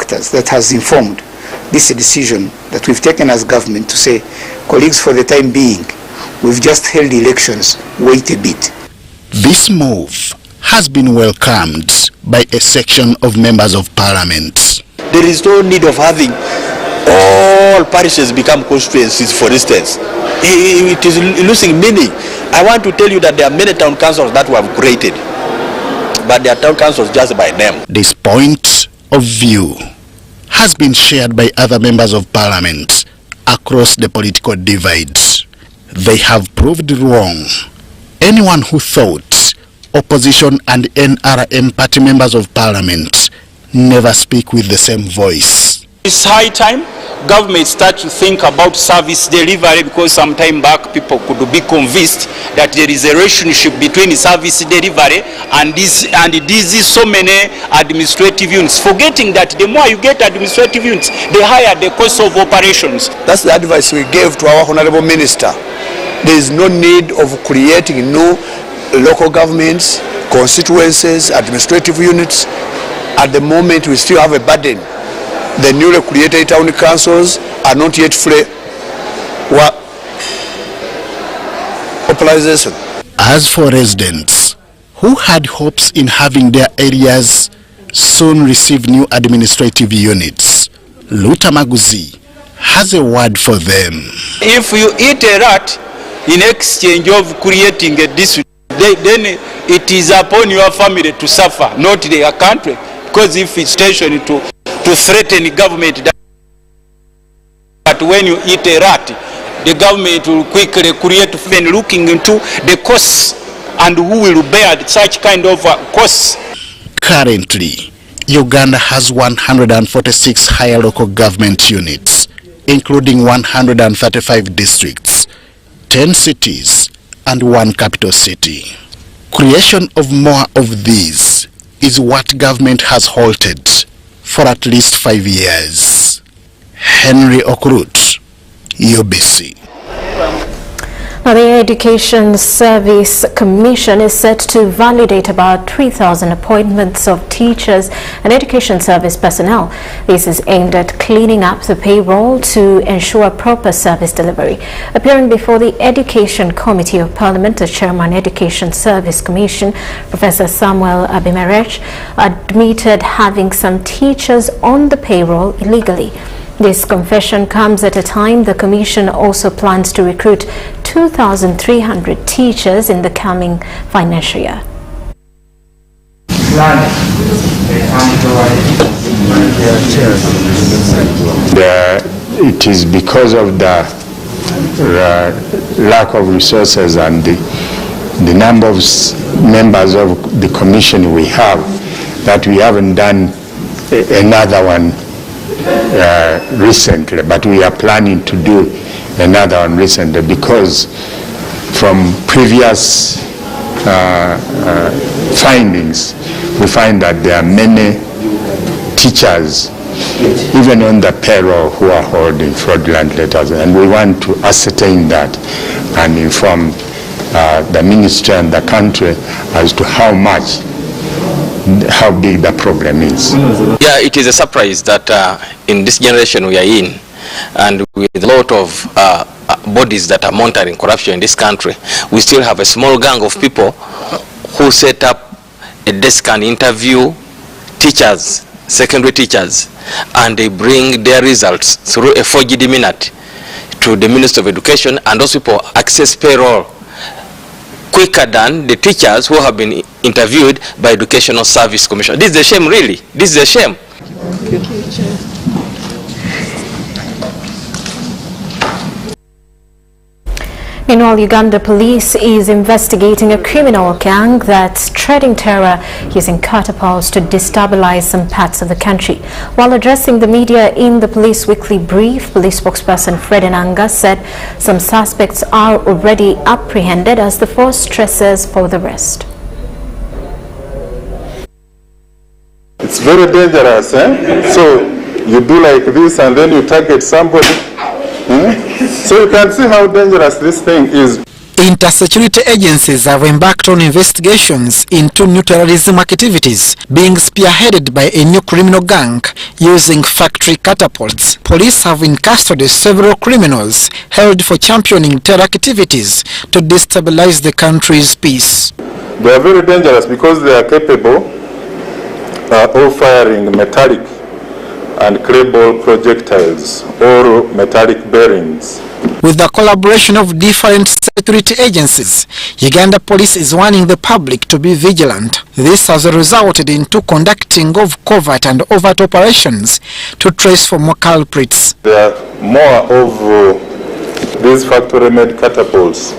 factors that has informed this decision that we've taken as government to say, colleagues, for the time being, we've just held elections, wait a bit. This move has been welcomed by a section of members of parliament. There is no need of having all parishes become constituencies, for instance. It is losing meaning. I want to tell you that there are many town councils that we have created, but they are town councils just by name. This point of view has been shared by other members of parliament across the political divide. They have proved wrong anyone who thought opposition and NRM party members of parliament never speak with the same voice. It's high time government start to think about service delivery, because some time back people could be convinced that there is a relationship between service delivery and these so many administrative units, forgetting that the more you get administrative units, the higher the cost of operations. That's the advice we gave to our Honorable Minister. There is no need of creating new local governments, constituencies, administrative units. At the moment, we still have a burden. The newly created town councils are not yet free. Popularization. As for residents who had hopes in having their areas soon receive new administrative units, Rhoda Ngonzi has a word for them. If you eat a rat in exchange of creating a district, then it is upon your family to suffer, not their country. Because if it's stationed to threaten the government, but when you eat a rat, the government will quickly create, when looking into the costs and who will bear such kind of costs. Currently, Uganda has 146 higher local government units, including 135 districts, 10 cities, and 1 capital city. Creation of more of these is what government has halted for at least 5 years. Henry Okrut, UBC. Now, the Education Service Commission is set to validate about 3,000 appointments of teachers and education service personnel. This is aimed at cleaning up the payroll to ensure proper service delivery. Appearing before the Education Committee of Parliament, the Chairman Education Service Commission, Professor Samuel Abimerech, admitted having some teachers on the payroll illegally. This confession comes at a time the Commission also plans to recruit 2,300 teachers in the coming financial year. It is because of the lack of resources and the number of members of the Commission we have that we haven't done another one recently, but we are planning to do another one recently, because from previous findings we find that there are many teachers even on the payroll who are holding fraudulent letters, and we want to ascertain that and inform the ministry and the country as to how big the problem is. Yeah, it is a surprise that in this generation we are in, and with a lot of bodies that are monitoring corruption in this country, we still have a small gang of people who set up a desk and interview teachers, secondary teachers, and they bring their results through a forged minute to the Ministry of Education, and those people access payroll quicker than the teachers who have been interviewed by Educational Service Commission. This is a shame, really. This is a shame. Meanwhile, Uganda police is investigating a criminal gang that's spreading terror using catapults to destabilize some parts of the country. While addressing the media in the police weekly brief, police spokesperson Rhoda Ngonzi said some suspects are already apprehended as the force stresses for the rest. It's very dangerous, eh? So you do like this and then you target somebody. So you can see how dangerous this thing is. Inter-security agencies have embarked on investigations into new terrorism activities being spearheaded by a new criminal gang using factory catapults. Police have in custody several criminals held for championing terror activities to destabilize the country's peace. They are very dangerous because they are capable of firing metallic and clay ball projectiles or metallic bearings. With the collaboration of different security agencies, Uganda Police is warning the public to be vigilant. This has resulted in conducting of covert and overt operations to trace for more culprits. There are more of these factory-made catapults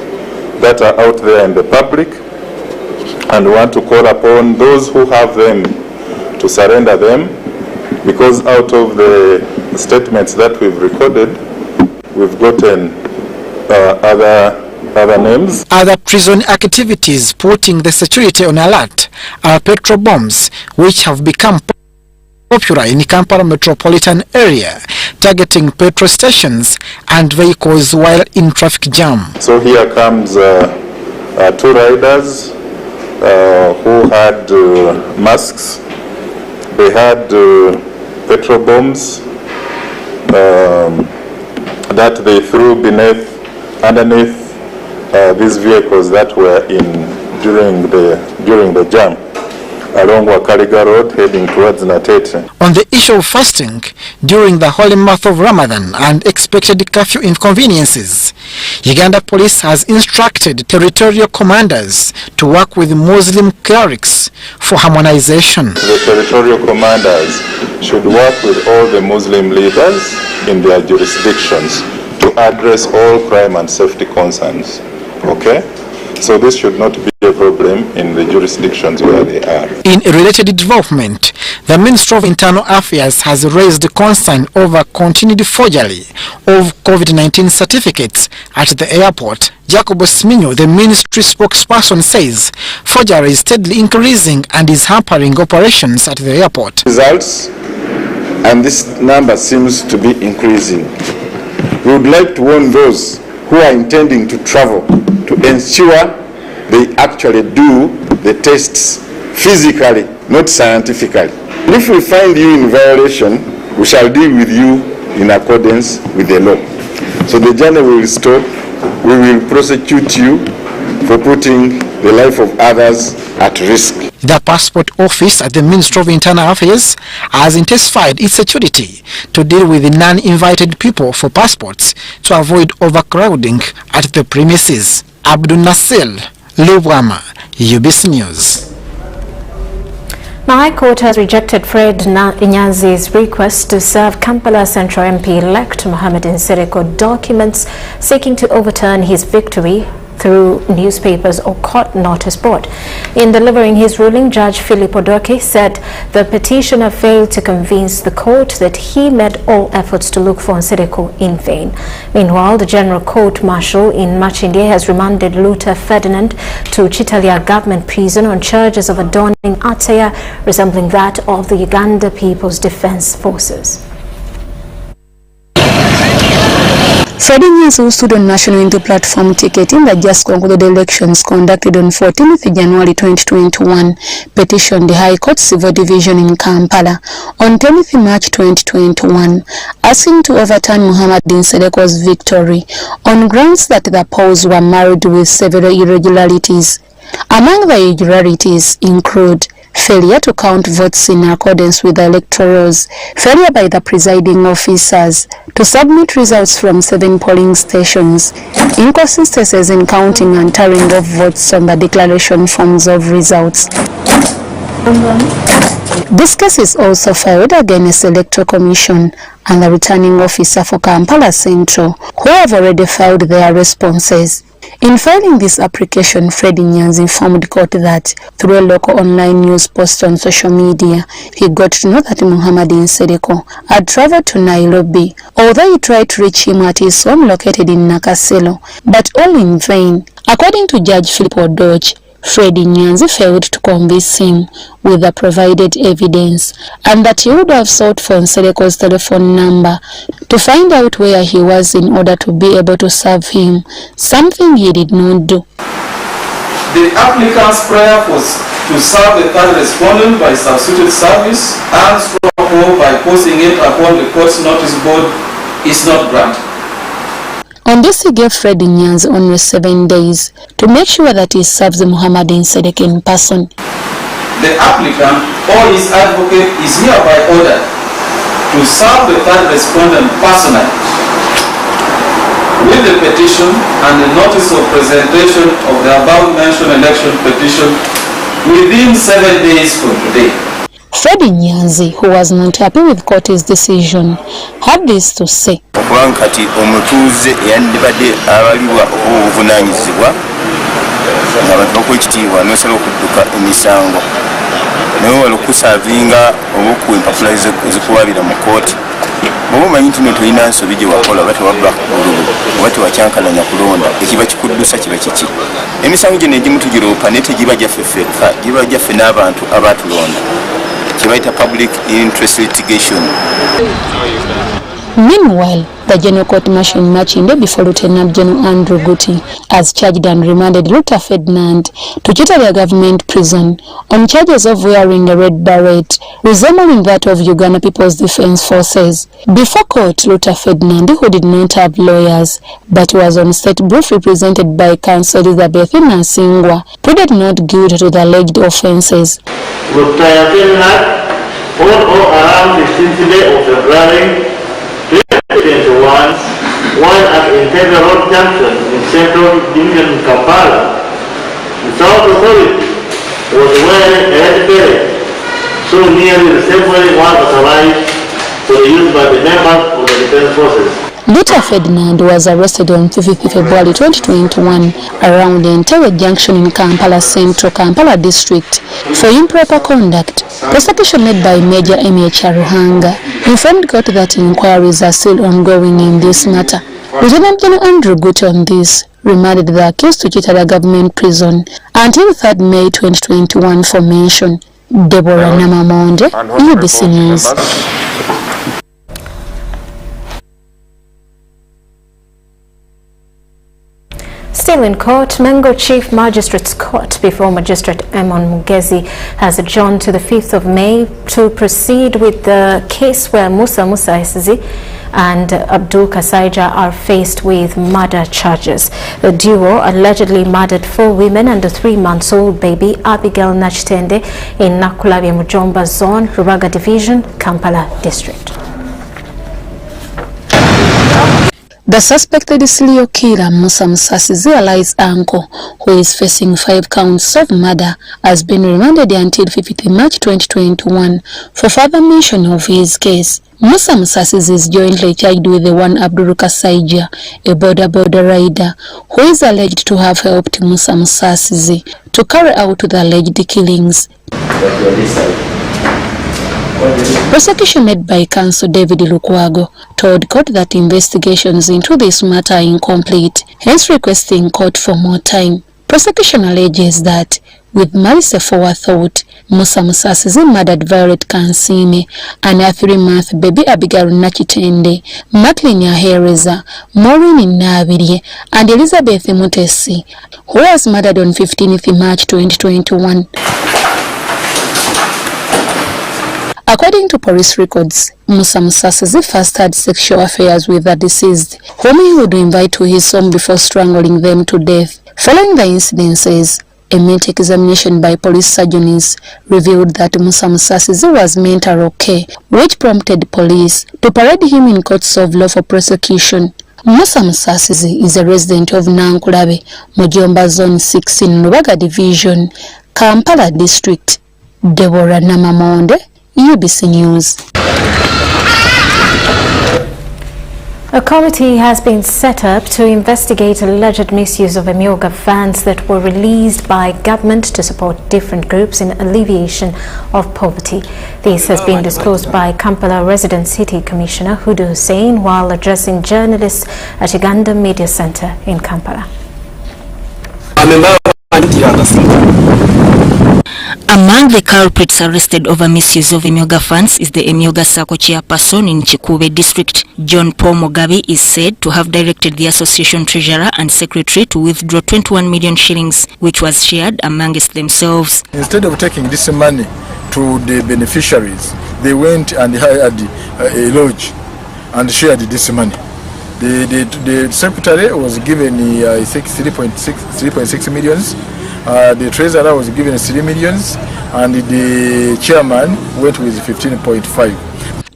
that are out there in the public, and we want to call upon those who have them to surrender them, because out of the statements that we've recorded, we've gotten other names. Other treason activities putting the security on alert are petrol bombs, which have become popular in the Kampala metropolitan area, targeting petrol stations and vehicles while in traffic jam. So here comes two riders who had masks. They had petrol bombs that they threw underneath these vehicles that were during the jam along Wakaliga Road heading towards Natete. On the issue of fasting during the holy month of Ramadan and expected curfew inconveniences, Uganda Police has instructed territorial commanders to work with Muslim clerics for harmonization. The territorial commanders should work with all the Muslim leaders in their jurisdictions to address all crime and safety concerns. Okay? So this should not be a problem in the jurisdictions where they are. In a related development, the Ministry of Internal Affairs has raised concern over continued forgery of COVID-19 certificates at the airport. Jacob Sminyo, the ministry spokesperson, says forgery is steadily increasing and is hampering operations at the airport. Results, and this number seems to be increasing. We would like to warn those who are intending to travel to ensure they actually do the tests physically, not scientifically. If we find you in violation, we shall deal with you in accordance with the law. So the journey will stop. We will prosecute you for putting the life of others at risk. The passport office at the Ministry of Internal Affairs has intensified its security to deal with non-invited people for passports to avoid overcrowding at the premises. Abdul Nasir Lubwama, UBC News. The High Court has rejected Fred Ngonzi's request to serve Kampala Central MP-elect Mohamed Nsereko documents seeking to overturn his victory through newspapers or court notice board. In delivering his ruling, Judge Philip Odoke said the petitioner failed to convince the court that he made all efforts to look for Nsereko in vain. Meanwhile, the General Court Martial in Machinde has remanded Luther Ferdinand to Chitalia Government Prison on charges of adorning attire resembling that of the Uganda People's Defence Forces. Fred Ngonzi, who stood on National Unity Platform ticket in the just concluded elections conducted on 14th January 2021, petitioned the High Court Civil Division in Kampala on 10th March 2021, asking to overturn Mohamed Nsereko's victory on grounds that the polls were marred with several irregularities. Among the irregularities include failure to count votes in accordance with the electorals, failure by the presiding officers to submit results from 7 polling stations, inconsistencies in counting and tallying of votes on the declaration forms of results. This case is also filed against the Electoral Commission and the returning officer for Kampala Central, who have already filed their responses. In filing this application, Fred Ngonzi informed court that through a local online news post on social media, he got to know that Mohamed Nsereko had traveled to Nairobi, although he tried to reach him at his home located in Nakasero, but all in vain. According to Judge Philip Odoke, Freddie Ngonzi failed to convince him with the provided evidence, and that he would have sought for Nsereko's telephone number to find out where he was in order to be able to serve him, something he did not do. The applicant's prayer was to serve the third respondent by substitute service and stroke by posting it upon the court's notice board is not granted. On this, he gave Freddie Ngonzi only 7 days to make sure that he serves Muhammad Nsereko in person. The applicant or his advocate is hereby ordered to serve the third respondent personally with the petition and the notice of presentation of the above-mentioned election petition within 7 days from today. Freddie Ngonzi, who was not happy with court's decision, had this to say. Kati omutuuze yandibadde abaliwa obuvunanyizibwa abantu bakwekitiibwa nosala okudduka emisango naye wali okusavinga oba okuwa empapula ezikuwabira mu kooti bwoba omanyi nti tolina nsobi gye wakola oba tewabba bululu oba tewakyankalanya kulonda ekiba kikuddusa kiba kiki emisango gye negimu tugiroopa naye tegiba gyaffe ffekka giba gyaffe n'abantu abatulonda kibayita public interest litigation. Meanwhile, the General Court martialed Machinde before Lieutenant General Andrew Guti has charged and remanded Luther Ferdinand to Chitalia Government Prison on charges of wearing a red beret resembling that of Uganda People's Defence Forces. Before court, Luther Ferdinand, who did not have lawyers but was on state brief represented by counsel Elizabeth Nasingwa, pleaded not guilty to the alleged offences. Luther Ferdinand, on or around 15th day of February 2021, while at Integral Junction in Central Division Kampala, the South Authority was wearing a red beret, so nearly the same way one authorized for the use by the members of the defense forces. Luther Ferdinand was arrested on 5th February 2021 around the Entebbe Junction in Kampala Central, Kampala District for improper conduct. Prosecution led by Major Emir Charuhanga informed court that inquiries are still ongoing in this matter. Lieutenant General Andrew Guti on this remanded the accused to Chitalia Government Prison until 3rd May 2021 for mention. Deborah Namamonde, UBC News. Still in court, Mengo Chief Magistrate's Court before Magistrate Emon Mugezi has adjourned to the 5th of May to proceed with the case where Musa Isizi and Abdul Kasaija are faced with murder charges. The duo allegedly murdered 4 women and a 3-month-old baby, Abigail Nachitende, in Nakulabi Mujomba Zone, Rubaga Division, Kampala District. The suspected serial killer Musa Isizi Ali's uncle, who is facing 5 counts of murder, has been remanded until 5th March 2021 for further mention of his case. Musa Isizi is jointly charged with the one Abdul Kasaija, a border rider, who is alleged to have helped Musa Isizi to carry out the alleged killings. Prosecution led by counsel David Lukwago told court that investigations into this matter are incomplete, hence requesting court for more time. Prosecution alleges that, with malice aforethought, Musa Isizi murdered Violet Kansime and her 3-month baby Abigail Nachitende, Macklin Yahereza, Maureen Nabirye, and Elizabeth Mutesi, who was murdered on 15th March 2021. According to police records, Musa Isizi first had sexual affairs with the deceased, whom he would invite to his home before strangling them to death. Following the incidences, a mental examination by police surgeons revealed that Musa Isizi was mentally okay, which prompted police to parade him in courts of law for prosecution. Musa Isizi is a resident of Nankulabe, Mujomba Zone 6 in Rubaga Division, Kampala District. Deborah Namamonde, UBC News. A committee has been set up to investigate alleged misuse of Emyoga funds that were released by government to support different groups in alleviation of poverty. This has been disclosed by Kampala Resident City Commissioner Hudu Hussein while addressing journalists at Uganda Media Center in Kampala. A member of until understand. Among the culprits arrested over misuse of Emyoga funds is the Emyoga Sacco chairperson in Chikube district. John Paul Mugabe is said to have directed the association treasurer and secretary to withdraw 21 million shillings, which was shared amongst themselves. Instead of taking this money to the beneficiaries, they went and hired a lodge and shared this money. The secretary was given, I think, 3.6 millions. The treasurer was given 3 millions, and the chairman went with 15.5.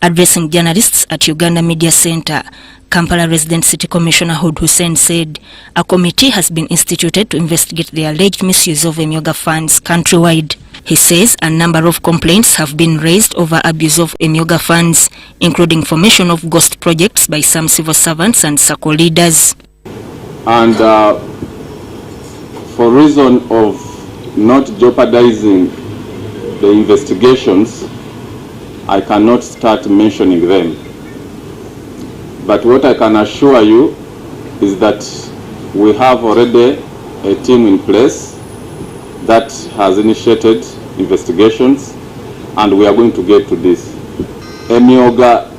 Addressing journalists at Uganda Media Center, Kampala resident City Commissioner Hood Hussein said a committee has been instituted to investigate the alleged misuse of Emyoga funds countrywide. He says a number of complaints have been raised over abuse of Emyoga funds, including formation of ghost projects by some civil servants and SACCO leaders. And for reason of not jeopardizing the investigations, I cannot start mentioning them. But what I can assure you is that we have already a team in place that has initiated investigations, and we are going to get to this. Emyoga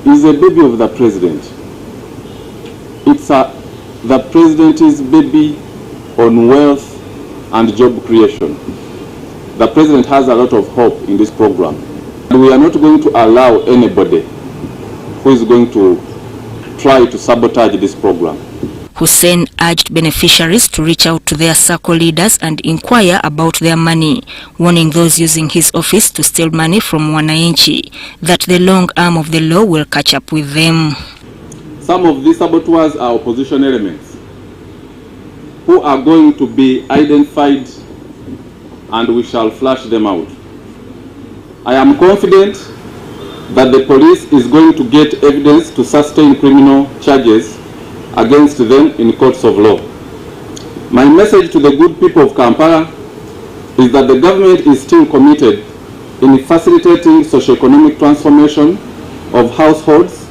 is a baby of the president. It's the president's baby on wealth and job creation. The president has a lot of hope in this program. We are not going to allow anybody who is going to try to sabotage this program. Hussein urged beneficiaries to reach out to their SACCO leaders and inquire about their money, warning those using his office to steal money from wananchi that the long arm of the law will catch up with them. Some of these saboteurs are opposition elements who are going to be identified, and we shall flush them out. I am confident that the police is going to get evidence to sustain criminal charges against them in courts of law. My message to the good people of Kampala is that the government is still committed in facilitating socio-economic transformation of households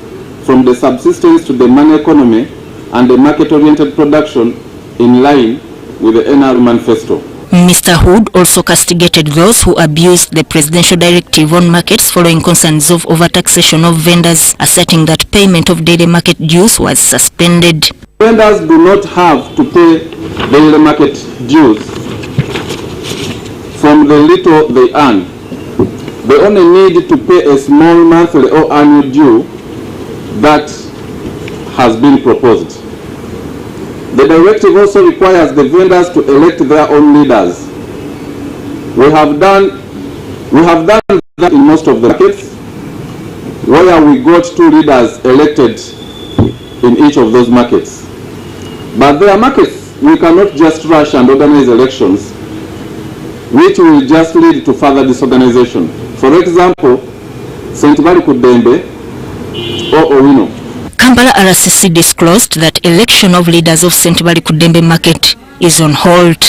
from the subsistence to the money economy and the market-oriented production in line with the NR manifesto. Mr. Hood also castigated those who abused the presidential directive on markets following concerns of overtaxation of vendors, asserting that payment of daily market dues was suspended. Vendors do not have to pay daily market dues from the little they earn. They only need to pay a small monthly or annual due that has been proposed. The directive also requires the vendors to elect their own leaders. We have done that in most of the markets, where we got 2 leaders elected in each of those markets. But there are markets we cannot just rush and organize elections, which will just lead to further disorganization. For example, St. Bali Kudembe or Owino. Kampala RCC disclosed that election of leaders of St. Bali Kudembe market is on hold.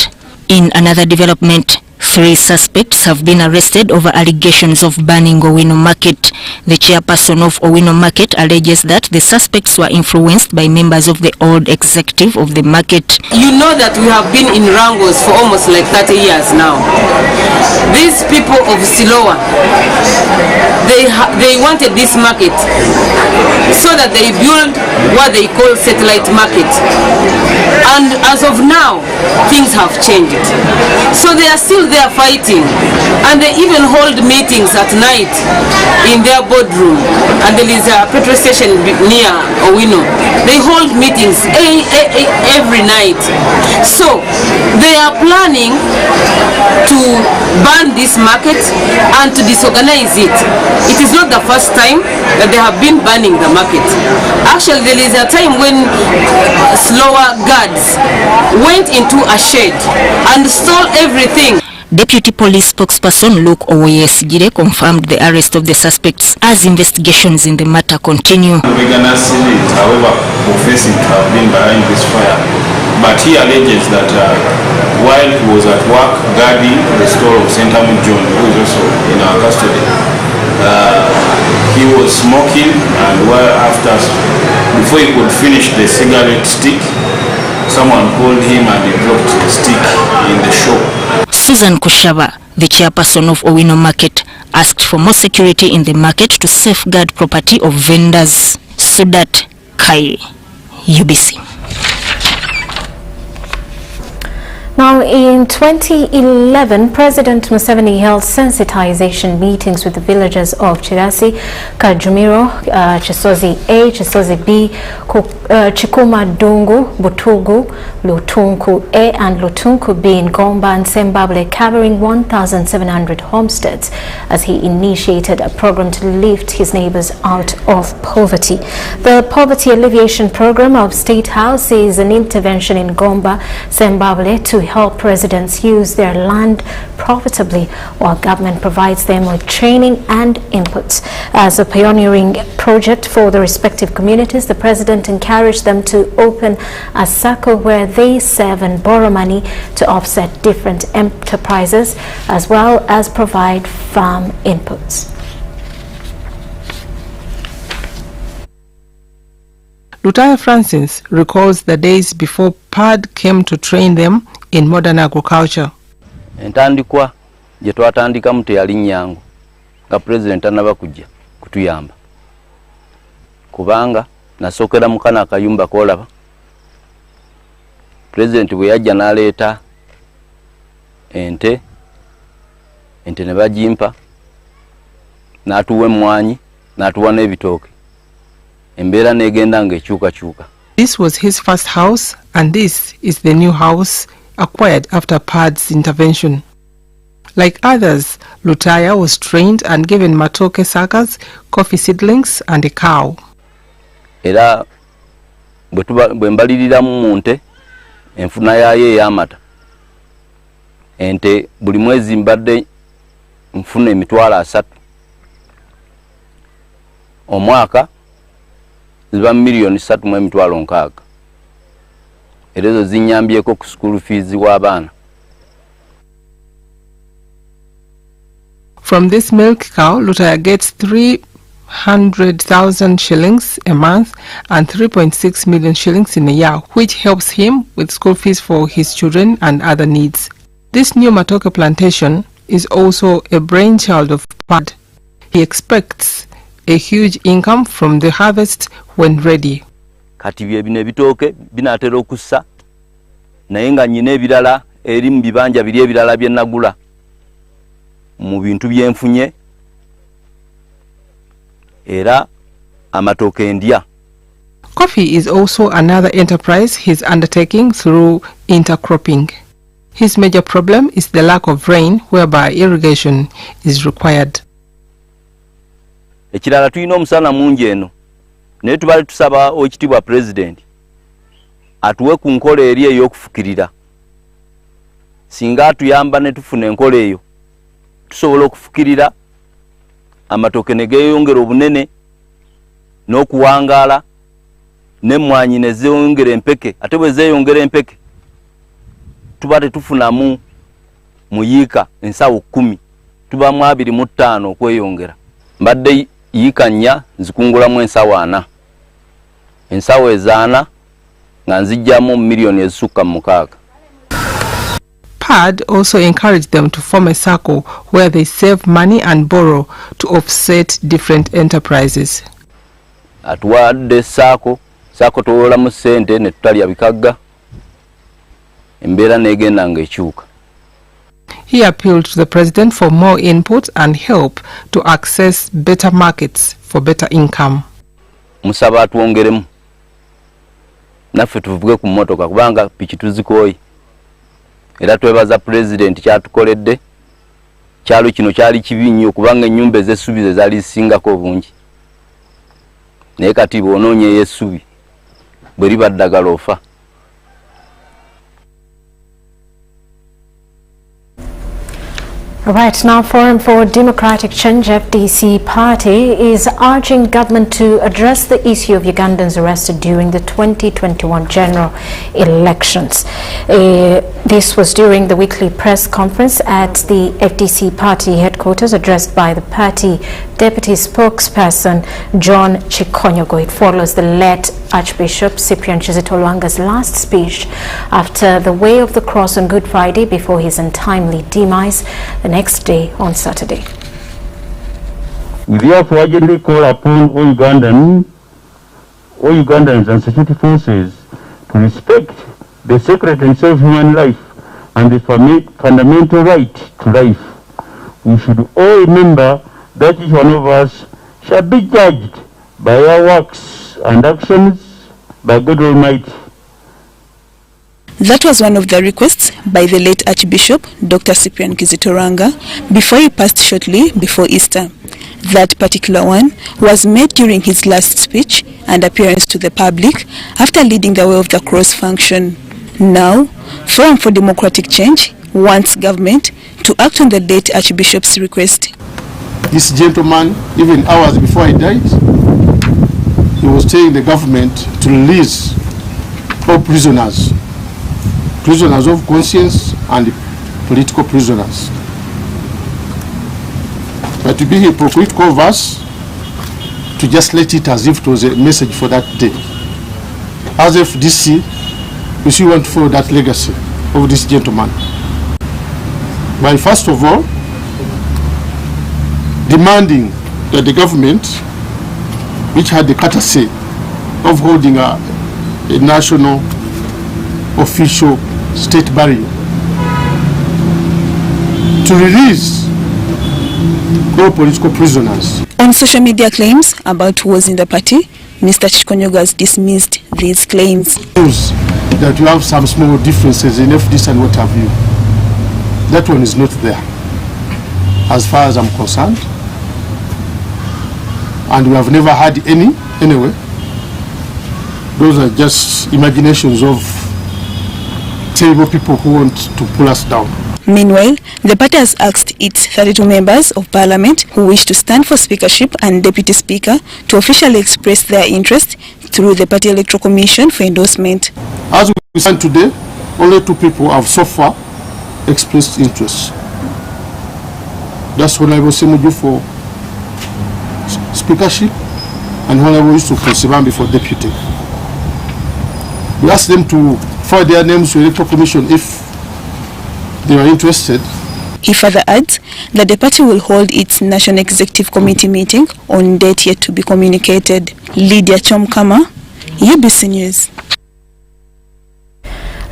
In another development, 3 suspects have been arrested over allegations of banning Owino Market. The chairperson of Owino Market alleges that the suspects were influenced by members of the old executive of the market. You know that we have been in wrangles for almost like 30 years now. These people of Siloa, they wanted this market so that they build what they call satellite market. And as of now, things have changed. So they are still there fighting, and they even hold meetings at night in their boardroom, and there is a petrol station near Owino. They hold meetings every night. So they are planning to ban this market and to disorganize it. It is not the first time that they have been banning the market. Actually, there is a time when slower guards went into a shed and stole everything. Deputy Police spokesperson Luke Owoyesigire confirmed the arrest of the suspects as investigations in the matter continue. We're gonna see it, however, professing to have been behind this fire. But he alleges that while he was at work guarding the store of St. John, who is also in our custody, he was smoking, and before he could finish the cigarette stick, someone called him and he dropped a stick in the shop. Susan Kushaba, the chairperson of Owino Market, asked for more security in the market to safeguard property of vendors. Sudat Kai, UBC. Now, in 2011, President Museveni held sensitization meetings with the villagers of Chirasi, Kajumiro, Chisozi A, Chisozi B, Chikuma Dungu, Butugu, Lutunku A and Lutunku B in Gomba and Sembabule, covering 1,700 homesteads as he initiated a program to lift his neighbors out of poverty. The Poverty Alleviation Program of State House is an intervention in Gomba, Sembabule to help residents use their land profitably while government provides them with training and inputs. As a pioneering project for the respective communities, the president encouraged them to open a circle where they save and borrow money to offset different enterprises as well as provide farm inputs. Lutaya Francis recalls the days before PAD came to train them in modern agriculture. Entandikwa je twatandika mu teyali nnyangu nga president anaba kujja kutuyamba kubanga nasokera mukana akayumba kolaba president bwe yajja naleeta ente ne bagimpa n'atuwa emmwanyi n'atuwa n'ebitooke embeera negenda ng'ekyukakyuka. This was his first house and this is the new house acquired after PAD's intervention. Like others, Lutaya was trained and given matoke suckers, coffee seedlings and a cow. Era bwe mbaliriramu mu nte enfuna yaayo ey'amata ente buli mwezi mbadde nfuna emitwalo 3 omwaka ziba milioni 3 mu emitwalo 6 era ezo zinyambyeko ku school fees w'abaana. From this milk cow, Lutaya gets 300,000 shillings a month and 3.6 million shillings in a year, which helps him with school fees for his children and other needs. This new matoke plantation is also a brainchild of PAD. He expects a huge income from the harvest when ready. Kati bino ebitooke binatera okussa naye nga nyina ebirala eri mu bibanja biri ebirala bye nagula mu bintu byenfunye era amatooke ndya. Coffee is also another enterprise he's undertaking through intercropping. His major problem is the lack of rain, whereby irrigation is required. Ekirala tulina omusana mungi eno naye tubali tusaba ekitibwa president atuwe ku nkola eri ey'okufukirira. Singa atuyamba ne tufuna enkola eyo tusobola okufukirira amatooke ne geeyongera obunene n'okuwangaala n'emmwanyi ne zeeyongera empeke. Ate bwe zeeyongera empeke tuba tetufunamu mu yiika ensawo 10 tubamu 25 okweyongera. Mbadde yiika 4 nzikungulamu ensawo 4 ensawo ezaana nga nzijjamu milioni ezisukka 6. PAD also encouraged them to form a circle where they save money and borrow to offset different enterprises. Atuwadde saako tuwolamu ssente ne tutalya bikagga embeera negenda ng'ekyuka. He appealed to the president for more input and help to access better markets for better income. Musaba atwongeremu naffe tuvuge ku mmotoka kubanga piki tuzikooyi era twebaza president kyatukoledde. Kyalo kino kyali kibi nnyo kubanga ennyumba ez'essubi ze zaali zisingako obungi naye kati bw'onoonyeeyo essubi bwe liba ddagala ofa. Right now, Forum for Democratic Change FDC party is urging government to address the issue of Ugandans arrested during the 2021 general elections. This was during the weekly press conference at the FDC party headquarters addressed by the party Deputy Spokesperson John Chikonyogo. It follows the late Archbishop Cyprian Kizito Lwanga's last speech after the Way of the Cross on Good Friday before his untimely demise the next day on Saturday. We therefore urgently call upon all Ugandans and security forces to respect the sacred and self-human life and the fundamental right to life. We should all remember that each one of us shall be judged by our works and actions by God Almighty. That was one of the requests by the late Archbishop Dr. Cyprian Kizito Lwanga before he passed shortly before Easter. That particular one was made during his last speech and appearance to the public after leading the Way of the Cross function. Now, Forum for Democratic Change wants government to act on the late Archbishop's request. This gentleman, even hours before he died, he was telling the government to release all prisoners, prisoners of conscience and political prisoners. But to be hypocritical of us, to just let it as if it was a message for that day. As FDC, we still want to follow that legacy of this gentleman. By first of all, demanding that the government, which had the courtesy of holding a national official state burial, to release all political prisoners. On social media claims about who was in the party, Mr. Chikonyogo has dismissed these claims. That you have some small differences in FDC and what have you. That one is not there, as far as I'm concerned. And we have never had any, anyway. Those are just imaginations of terrible people who want to pull us down. Meanwhile, the party has asked its 32 members of parliament who wish to stand for speakership and deputy speaker to officially express their interest through the party electoral commission for endorsement. As we stand today, only 2 people have so far expressed interest. That's Honorable Semuju for speakership and Honorable Yusuf for Sibambi for deputy. We asked them to forward their names to the electoral commission if they are interested. He further adds that the party will hold its National Executive Committee meeting on date yet to be communicated. Lydia Chomkama, UBC News.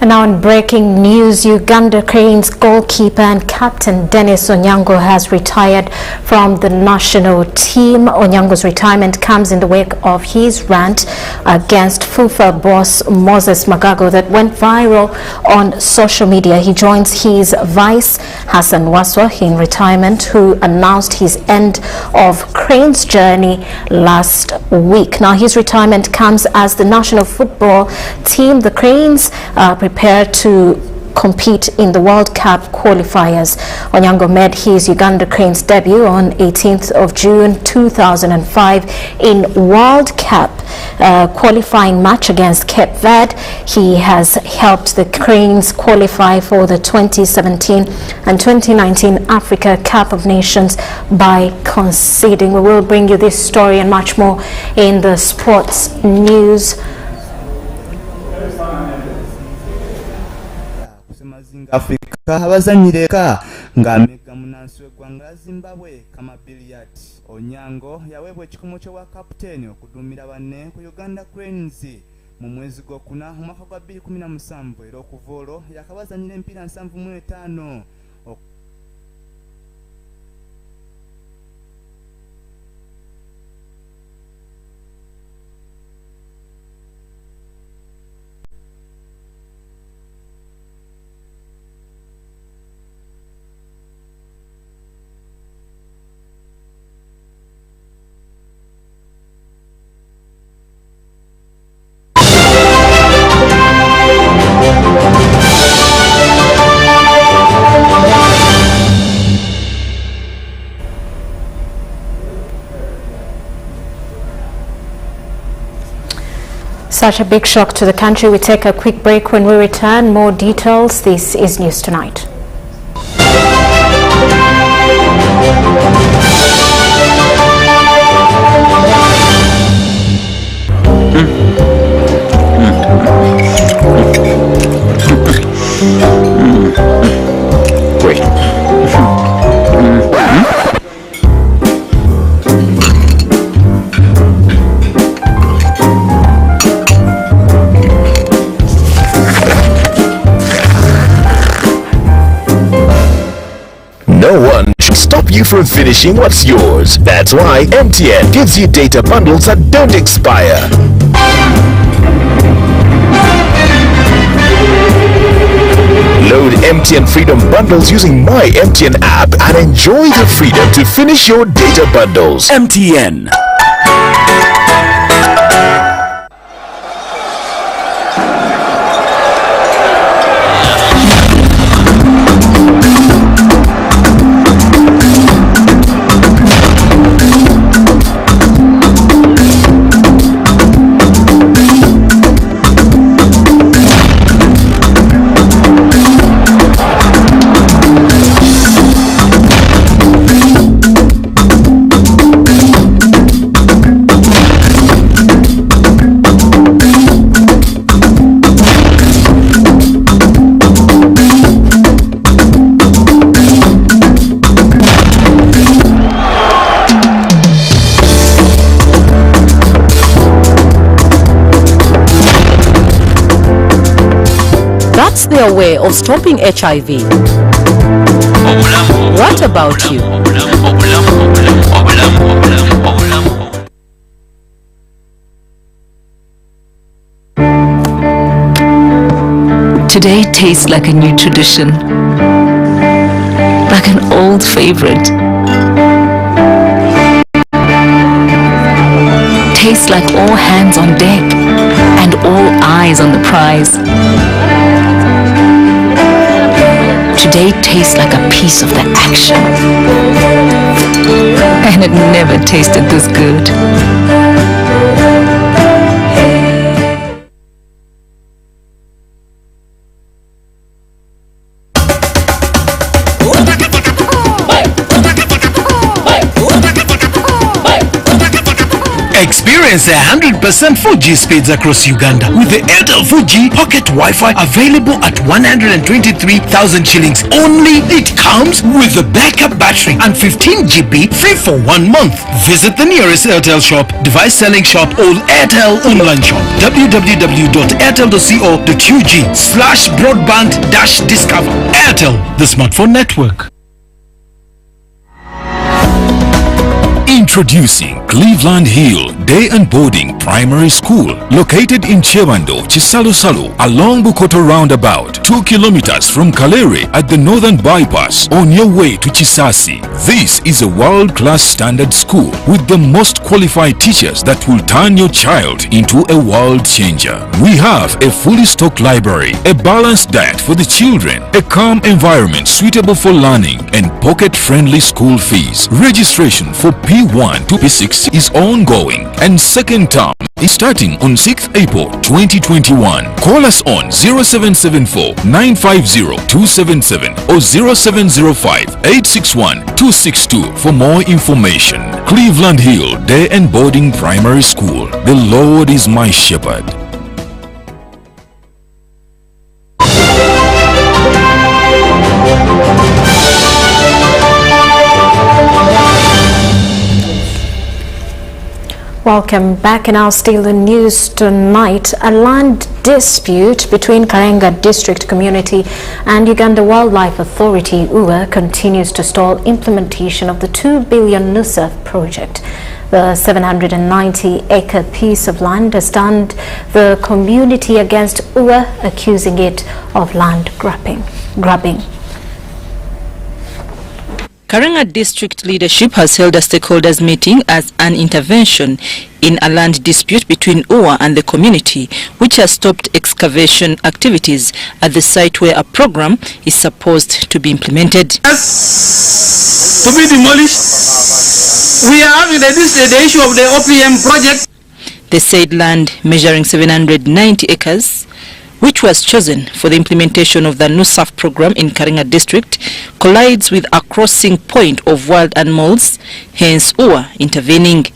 And now in breaking news, Uganda Cranes goalkeeper and captain Dennis Onyango has retired from the national team. Onyango's retirement comes in the wake of his rant against FUFA boss Moses Magago that went viral on social media. He joins his vice Hassan Waswa in retirement, who announced his end of Cranes journey last week. Now his retirement comes as the national football team, the Cranes, prepare to compete in the World Cup qualifiers. Onyango made his Uganda Cranes debut on 18th of June 2005 in World Cup qualifying match against Cape Verde. He has helped the Cranes qualify for the 2017 and 2019 Africa Cup of Nations by conceding. We will bring you this story and much more in the sports news. Africa abazanyireka ng'ameka munansi w'eggwanga Zimbabwe kama Billiard. Onyango yaweebwa ekikomo ky'obwa kapiteeni okuduumira banne ku Uganda Cranes mu mwezi gw'okuna mu mwaka gwa 2017 era okuva olwo yakabazanyira empiira 75. Such a big shock to the country. We take a quick break. When we return, more details. This is News Tonight. you from finishing what's yours. That's why MTN gives you data bundles that don't expire. Load MTN Freedom Bundles using my MTN app and enjoy the freedom to finish your data bundles. MTN. That's their way of stopping HIV. What about you? Today tastes like a new tradition, like an old favorite. Tastes like all hands on deck and all eyes on the prize. Today tastes like a piece of the action, and it never tasted this good. Experience 100% 4G speeds across Uganda with the Airtel 4G Pocket Wi-Fi available at 123,000 shillings only. It comes with a backup battery and 15 GB free for 1 month. Visit the nearest Airtel shop, device selling shop or Airtel online shop. www.airtel.co.ug/broadband-discover. Airtel, the smartphone network. Introducing Cleveland Hill Day and Boarding Primary School, located in Chewando, Chisalu-Salu, along Bukoto Roundabout, 2 kilometers from Kalere at the Northern Bypass on your way to Chisasi. This is a world-class standard school with the most qualified teachers that will turn your child into a world changer. We have a fully stocked library, a balanced diet for the children, a calm environment suitable for learning, and pocket-friendly school fees. Registration for P1 to P6 is ongoing, and second term is starting on 6th April 2021. Call us on 0774 950 277 or 0705 861 262 for more information. Cleveland Hill Day and Boarding Primary School. The Lord is my shepherd. Welcome back. And now still in news tonight, a land dispute between Karenga District Community and Uganda Wildlife Authority UWA continues to stall implementation of the 2 billion NUSAF project. The 790-acre piece of land has stunned the community against UWA, accusing it of land grabbing. Karenga District leadership has held a stakeholders meeting as an intervention in a land dispute between UWA and the community, which has stopped excavation activities at the site where a program is supposed to be implemented. To be demolished, we are having the issue of the OPM project. The said land, measuring 790 acres, which was chosen for the implementation of the NUSAF program in Karenga District, collides with a crossing point of wild animals, hence UWA intervening.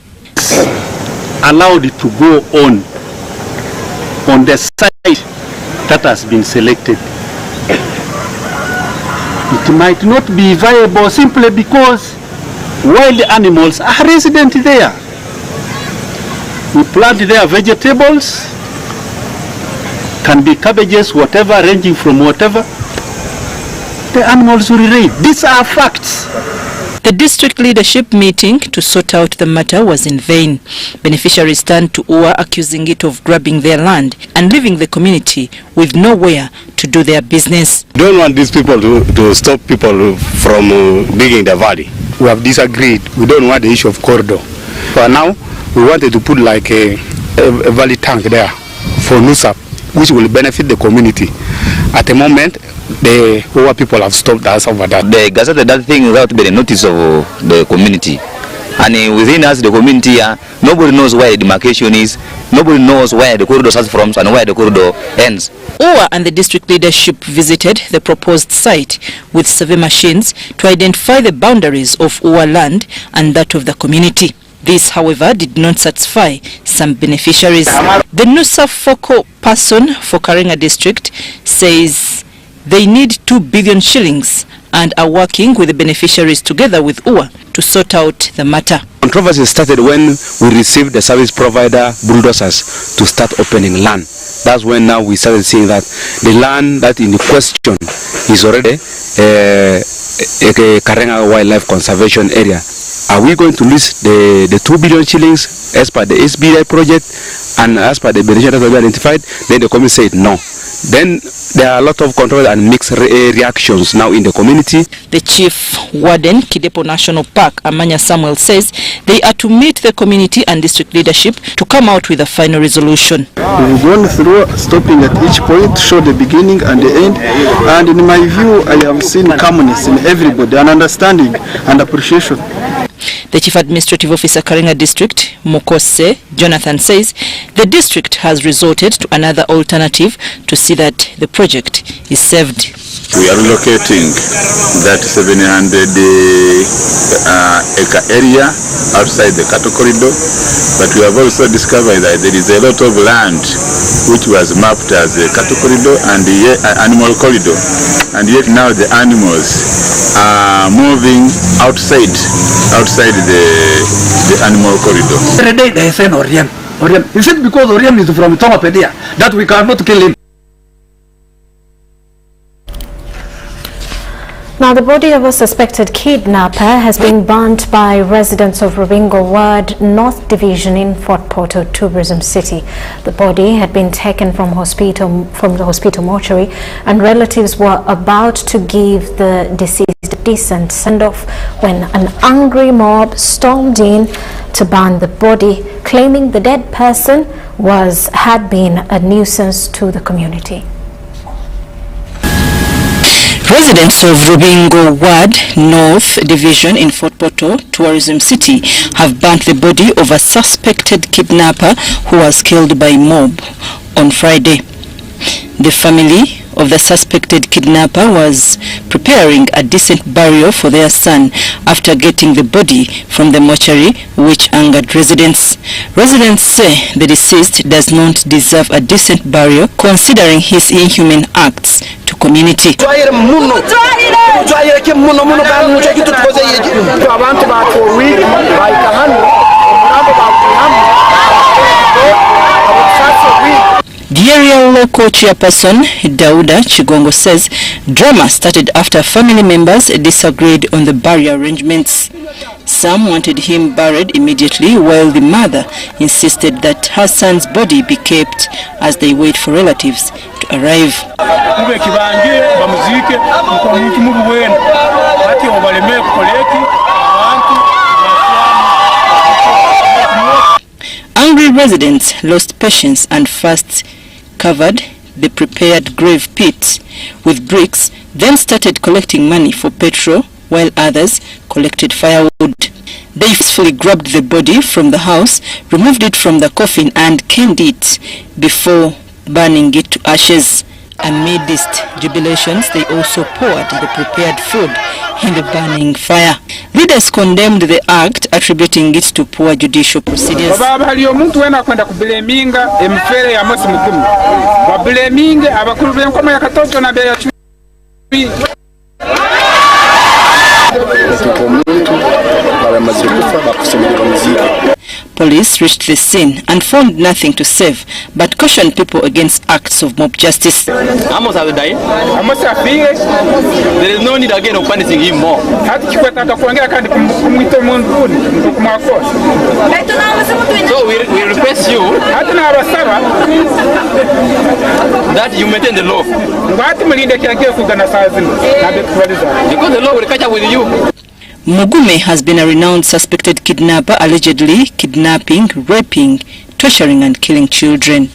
Allowed it to go on the site that has been selected. It might not be viable simply because wild animals are resident there. We plant their vegetables, can be cabbages, whatever, ranging from whatever. The animals will raid. These are facts. The district leadership meeting to sort out the matter was in vain. Beneficiaries turned to UWA, accusing it of grabbing their land and leaving the community with nowhere to do their business. We don't want these people to stop people from digging the valley. We have disagreed. We don't want the issue of corridor. But now we wanted to put like a valley tank there for NUSAP, which will benefit the community. At the moment, the UWA people have stopped us over that. They gazetted that thing without the notice of the community. And within us, the community, nobody knows where the demarcation is. Nobody knows where the corridor starts from and where the corridor ends. UWA and the district leadership visited the proposed site with survey machines to identify the boundaries of UWA land and that of the community. This, however, did not satisfy some beneficiaries. The NUSAF focal person for Karenga district says they need 2 billion shillings and are working with the beneficiaries together with UWA to sort out the matter. Controversy started when we received the service provider bulldozers to start opening land. That's when now we started seeing that the land that in question is already a Karenga Wildlife Conservation Area. Are we going to lose the 2 billion shillings as per the SBI project and as per the beneficiaries that we identified? Then the community said no. Then there are a lot of controversy and mixed reactions now in the community. The chief warden, Kidepo National Park, Amanya Samuel, says they are to meet the community and district leadership to come out with a final resolution. We've gone through, stopping at each point, show the beginning and the end. And in my view, I have seen calmness in everybody and understanding and appreciation. The Chief Administrative Officer, Karenga District, Mokose Jonathan, says the district has resorted to another alternative to see that the project is saved. We are relocating that 700 acre area outside the cattle corridor, but we have also discovered that there is a lot of land which was mapped as a cattle corridor and the animal corridor, and yet now the animals are moving outside the animal corridor. Every day they say Oriam. Is it because Oriam is from Tomapedia that we cannot kill him? Now, the body of a suspected kidnapper has been burnt by residents of Rubingo Ward, North Division in Fort Portal, Tourism City. The body had been taken from the hospital mortuary, and relatives were about to give the deceased a decent send-off when an angry mob stormed in to burn the body, claiming the dead person had been a nuisance to the community. Residents of Rubingo Ward, North Division in Fort Portal, Tourism City, have burnt the body of a suspected kidnapper who was killed by mob on Friday. The family of the suspected kidnapper was preparing a decent burial for their son after getting the body from the mortuary, which angered residents. Residents say the deceased does not deserve a decent burial considering his inhuman acts to community. The area local chairperson Dauda Chigongo says drama started after family members disagreed on the burial arrangements. Some wanted him buried immediately, while the mother insisted that her son's body be kept as they wait for relatives to arrive. Angry residents lost patience and first covered the prepared grave pit with bricks, then started collecting money for petrol, while others collected firewood. They forcefully grabbed the body from the house, removed it from the coffin and canned it before burning it to ashes. Amidst jubilations, they also poured the prepared food in the burning fire. Leaders condemned the act, attributing it to poor judicial procedures. Police reached the scene and found nothing to save, but cautioned people against acts of mob justice. There is no need again of punishing him more. So we request you that you maintain the law. Because the law will catch up with you. Mugume has been a renowned suspected kidnapper, allegedly kidnapping, raping, torturing and killing children.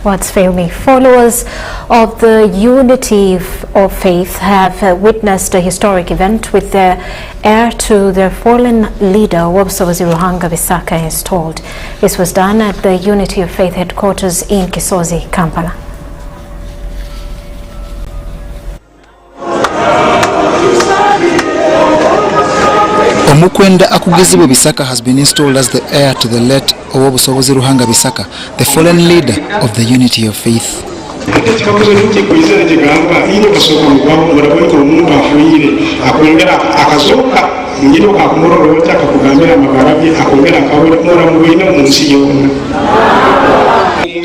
What's filming? Followers of the Unity of Faith have witnessed a historic event with their heir to their fallen leader, Owobusobozi Ruhanga Bisaka, installed. This was done at the Unity of Faith headquarters in Kisozi, Kampala. Omukwenda Akugezibwe Bisaka has been installed as the heir to the late Owobusobozi Ruhanga Bisaka, the fallen leader of the Unity of Faith.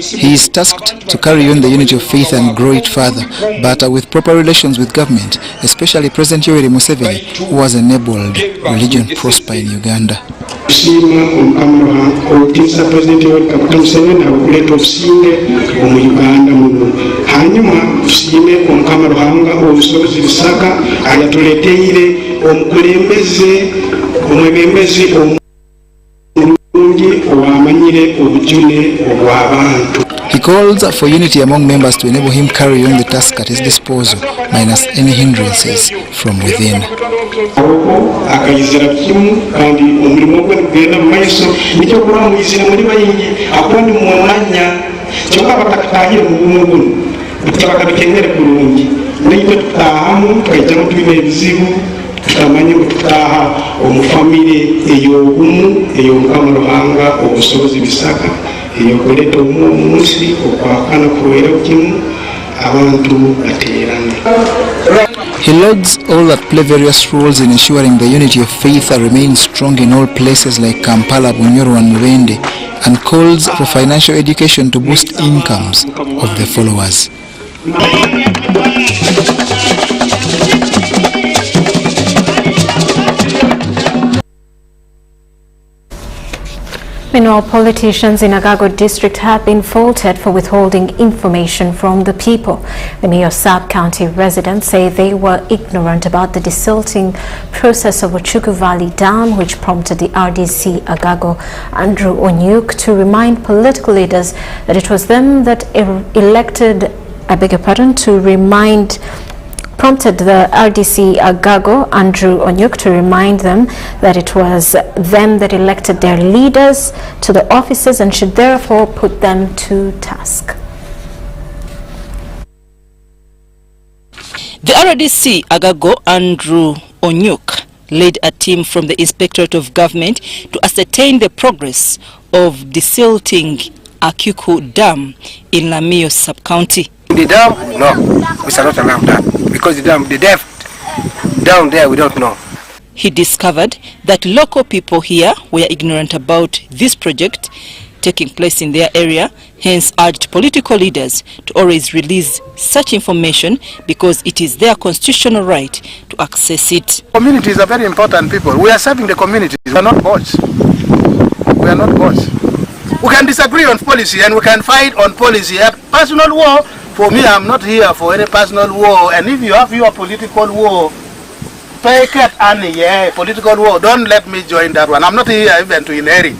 He is tasked to carry on the Unity of Faith and grow it further, but with proper relations with government, especially President Yoweri Museveni, who has enabled religion prosper in Uganda. He calls for unity among members to enable him carry on the task at his disposal, minus any hindrances from within. tutamanye kutaha omufamile eyogumu eyomukama Ruhanga Obusobozi Bisaka eyokoleta omunsi okwakana kuwera kimu abantu baterane. He lauds all that play various roles in ensuring the unity of faith remains strong in all places like Kampala, Bunyoro and Mubende, and calls for financial education to boost incomes of the followers. Meanwhile, politicians in Agago district have been faulted for withholding information from the people. The mayor's sub-county residents say they were ignorant about the desilting process of Ochuku Valley Dam, which prompted the RDC Agago Andrew Onyuk to remind political leaders that it was them that prompted the RDC Agago Andrew Onyuk to remind them that it was them that elected their leaders to the offices and should therefore put them to task. The RDC Agago Andrew Onyuk led a team from the Inspectorate of Government to ascertain the progress of desilting Akuku Dam in Lamio sub-county. The dam, no, we shall not allow that, because the depth down there we don't know. He discovered that local people here were ignorant about this project taking place in their area, hence urged political leaders to always release such information because it is their constitutional right to access it. Communities are very important people. We are serving the communities. We are not bots. We are not bots. We can disagree on policy and we can fight on policy. A personal war, for me, I'm not here for any personal war. And if you have your political war, take it and yeah, political war, don't let me join that one. I'm not here even to inherit.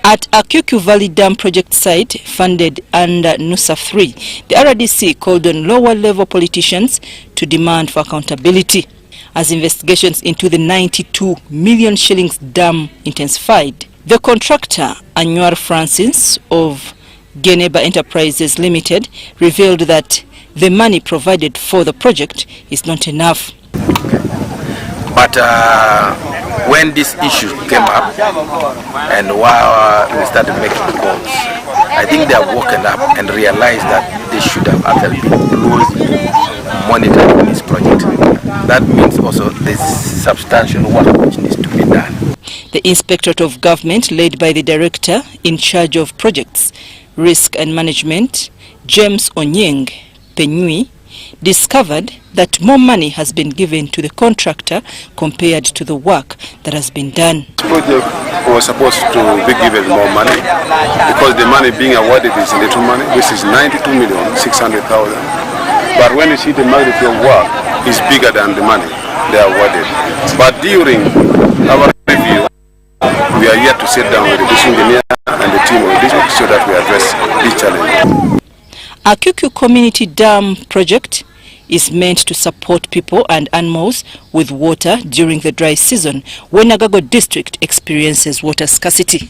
At Akuku Valley Dam project site, funded under NUSA 3, the RDC called on lower-level politicians to demand for accountability. As investigations into the 92 million shillings dam intensified, the contractor, Anwar Francis of Geneba Enterprises Limited, revealed that the money provided for the project is not enough. But when this issue came up and while we started making calls, I think they have woken up and realized that they should have actually been closely monitoring this project. That means also there's substantial work which needs to be done. The Inspectorate of Government, led by the Director in charge of Projects, Risk and Management, James Onyeng Penyui, discovered that more money has been given to the contractor compared to the work that has been done. This project was supposed to be given more money because the money being awarded is little money, which is 92,600,000. But when you see the magnitude of work is bigger than the money they are awarded. But during our review, we are yet to sit down with the district engineer and the team of the district so that we address this challenge. Akuku Community Dam project is meant to support people and animals with water during the dry season when Nagago district experiences water scarcity.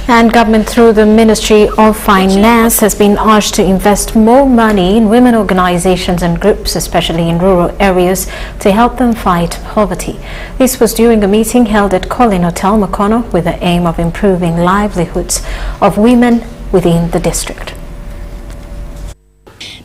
And government through the Ministry of Finance has been urged to invest more money in women organizations and groups, especially in rural areas, to help them fight poverty. This was during a meeting held at Colin Hotel, Mukono, with the aim of improving livelihoods of women within the district.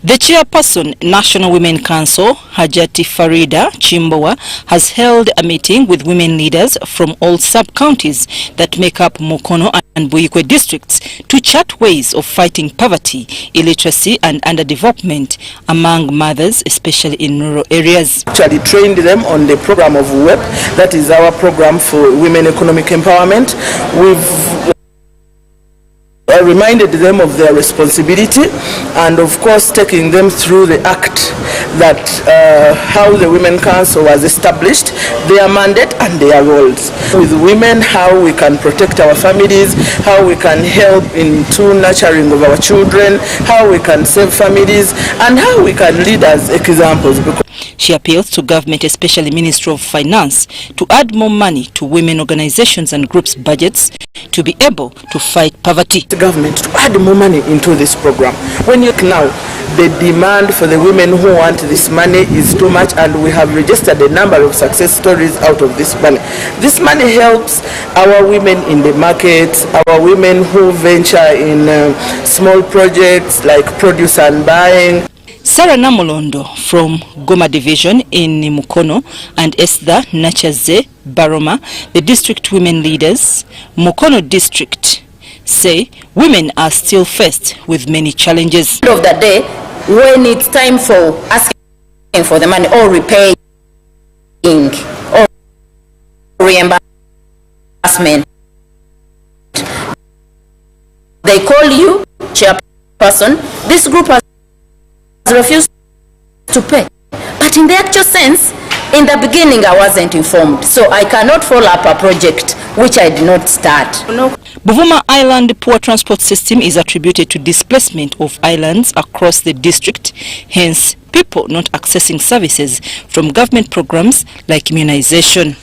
The chairperson, National Women Council, Hajati Farida Chimbowa, has held a meeting with women leaders from all sub-counties that make up Mukono and Buikwe districts to chart ways of fighting poverty, illiteracy and underdevelopment among mothers, especially in rural areas. Actually trained them on the program of WEP, that is our program for women economic empowerment. We've reminded them of their responsibility and of course taking them through the act that how the Women Council was established, their mandate and their roles. With women, how we can protect our families, how we can help into nurturing of our children, how we can save families and how we can lead as examples. She appeals to government, especially Ministry of Finance, to add more money to women organizations and groups' budgets to be able to fight poverty. The government to add more money into this program. When you now, the demand for the women who want this money is too much, and we have registered a number of success stories out of this money. This money helps our women in the market, our women who venture in small projects like produce and buying. Sarah Namolondo from Goma Division in Mukono and Esther Nachaze Baroma, the district women leaders, Mukono district, say women are still faced with many challenges. At the end of the day, when it's time for asking for the money or repaying or reimbursement, they call you, chairperson, this group has refused to pay. But in the actual sense, in the beginning I wasn't informed, so I cannot follow up a project which I did not start. Buvuma Island poor transport system is attributed to displacement of islands across the district, hence people not accessing services from government programs like immunization.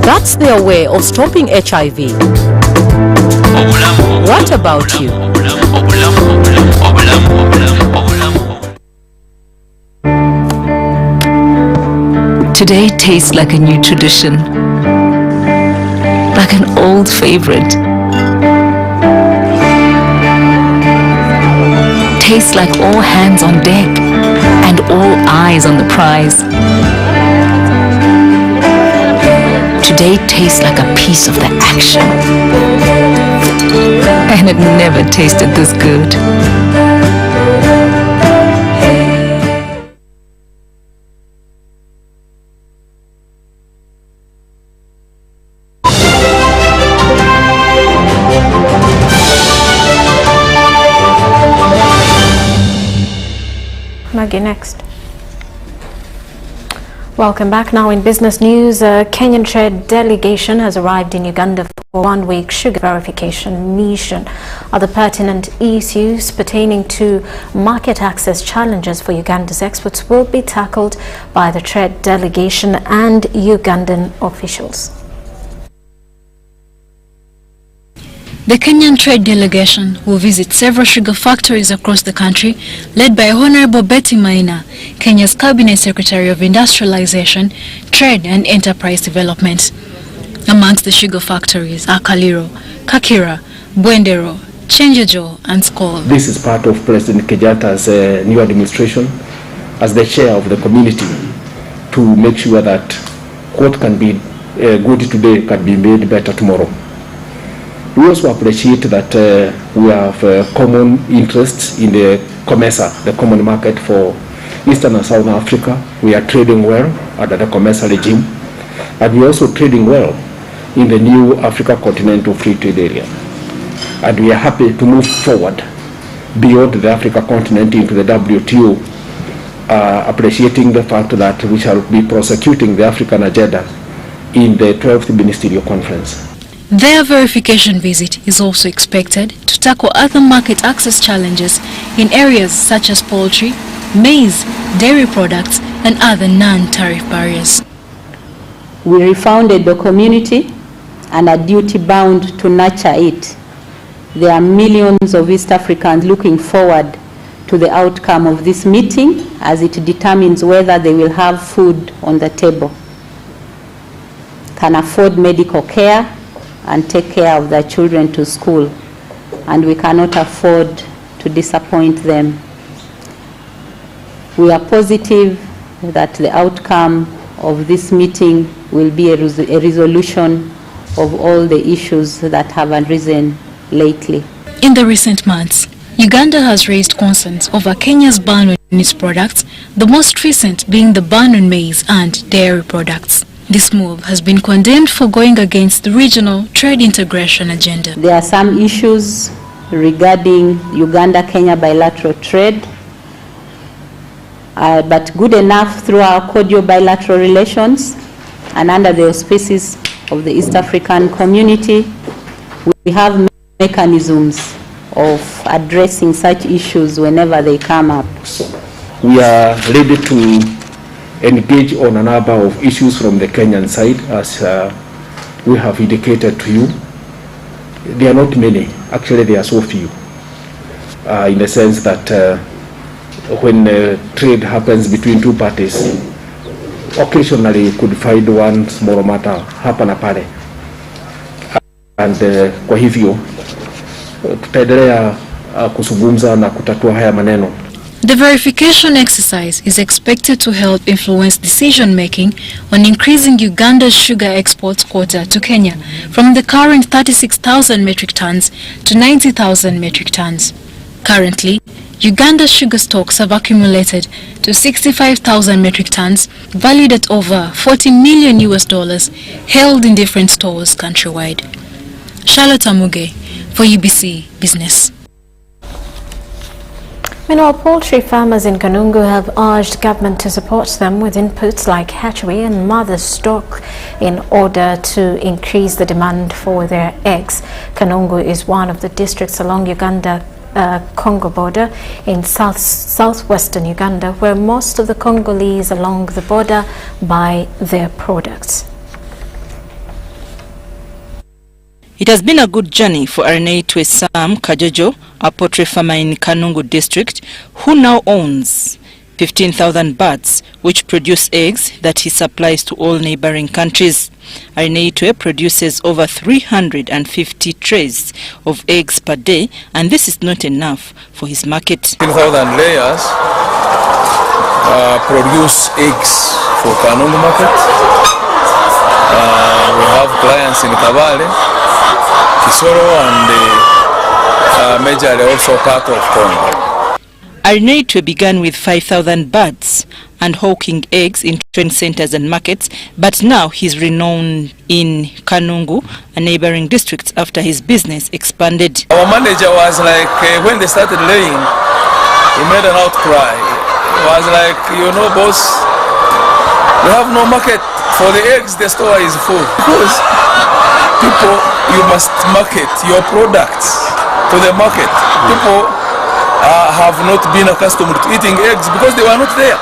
That's their way of stopping HIV. What about you? Today tastes like a new tradition, like an old favorite. Tastes like all hands on deck and all eyes on the prize. Today tastes like a piece of the action, and it never tasted this good. Magi next. Welcome back. Now in business news, a Kenyan trade delegation has arrived in Uganda for a one-week sugar verification mission. Other pertinent issues pertaining to market access challenges for Uganda's exports will be tackled by the trade delegation and Ugandan officials. The Kenyan trade delegation will visit several sugar factories across the country, led by Honorable Betty Maina, Kenya's Cabinet Secretary of Industrialization, Trade and Enterprise Development. Amongst the sugar factories are Kaliro, Kakira, Bwendero, Chenjejo and Skol. This is part of President Kenyatta's new administration as the chair of the community to make sure that what can be good today can be made better tomorrow. We also appreciate that we have common interests in the COMESA, the common market for Eastern and Southern Africa. We are trading well under the COMESA regime, and we are also trading well in the new Africa Continental Free Trade Area. And we are happy to move forward beyond the Africa continent into the WTO, appreciating the fact that we shall be prosecuting the African agenda in the 12th Ministerial Conference. Their verification visit is also expected to tackle other market access challenges in areas such as poultry, maize, dairy products, and other non-tariff barriers. We refounded the community and are duty-bound to nurture it. There are millions of East Africans looking forward to the outcome of this meeting as it determines whether they will have food on the table, can afford medical care, and take care of their children to school, and we cannot afford to disappoint them. We are positive that the outcome of this meeting will be a resolution of all the issues that have arisen lately. In the recent months, Uganda has raised concerns over Kenya's ban on its products, the most recent being the ban on maize and dairy products. This move has been condemned for going against the regional trade integration agenda. There are some issues regarding Uganda-Kenya bilateral trade, but good enough through our cordial bilateral relations and under the auspices of the East African community, we have mechanisms of addressing such issues whenever they come up. We are ready to engage on a number of issues from the Kenyan side, as we have indicated to you. There are not many, actually there are so few, in the sense that when trade happens between two parties, occasionally you could find one small matter hapa na pale, and kwa hivyo tutaendelea kuzungumza na kutatua haya maneno. The verification exercise is expected to help influence decision-making on increasing Uganda's sugar exports quota to Kenya from the current 36,000 metric tons to 90,000 metric tons. Currently, Uganda's sugar stocks have accumulated to 65,000 metric tons, valued at over $40 million held in different stores countrywide. Charlotte Amuge for UBC Business. Meanwhile, poultry farmers in Kanungu have urged government to support them with inputs like hatchery and mother stock in order to increase the demand for their eggs. Kanungu is one of the districts along Uganda-Congo border in southwestern Uganda, where most of the Congolese along the border buy their products. It has been a good journey for Arneitwe Sam Kajojo, a poultry farmer in Kanungu district, who now owns 15,000 birds, which produce eggs that he supplies to all neighboring countries. Arneitwe produces over 350 trays of eggs per day, and this is not enough for his market. 15,000 layers produce eggs for Kanungu market. We have clients in Kabale, Kisoro, and majorly also part of Congo. Arneitwe began with 5,000 birds and hawking eggs in trade centers and markets, but now he's renowned in Kanungu, a neighboring district, after his business expanded. Our manager was like, when they started laying, he made an outcry. was like, you know, boss, we have no market for the eggs, the store is full. Because people, you must market your products to the market. People have not been accustomed to eating eggs because they were not there.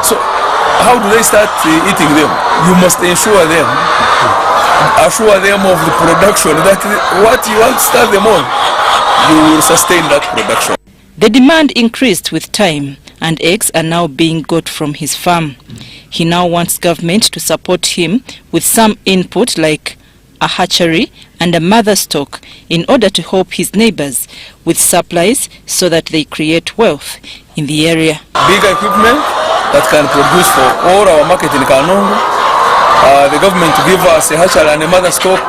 So how do they start eating them? You must assure them of the production, that what you want to start them on, you will sustain that production. The demand increased with time, and eggs are now being got from his farm. He now wants government to support him with some input like a hatchery and a mother stock in order to help his neighbors with supplies so that they create wealth in the area. Big equipment that can produce for all our market in Kanongo. The government to give us a hatchery and a mother stock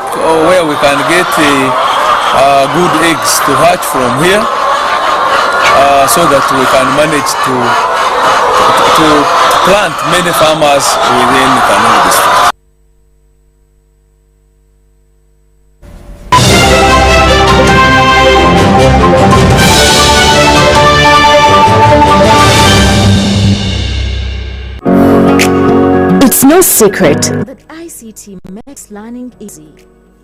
where we can get good eggs to hatch from here, so that we can manage to plant many farmers within Kanongo district. It's no secret that ICT makes learning easy.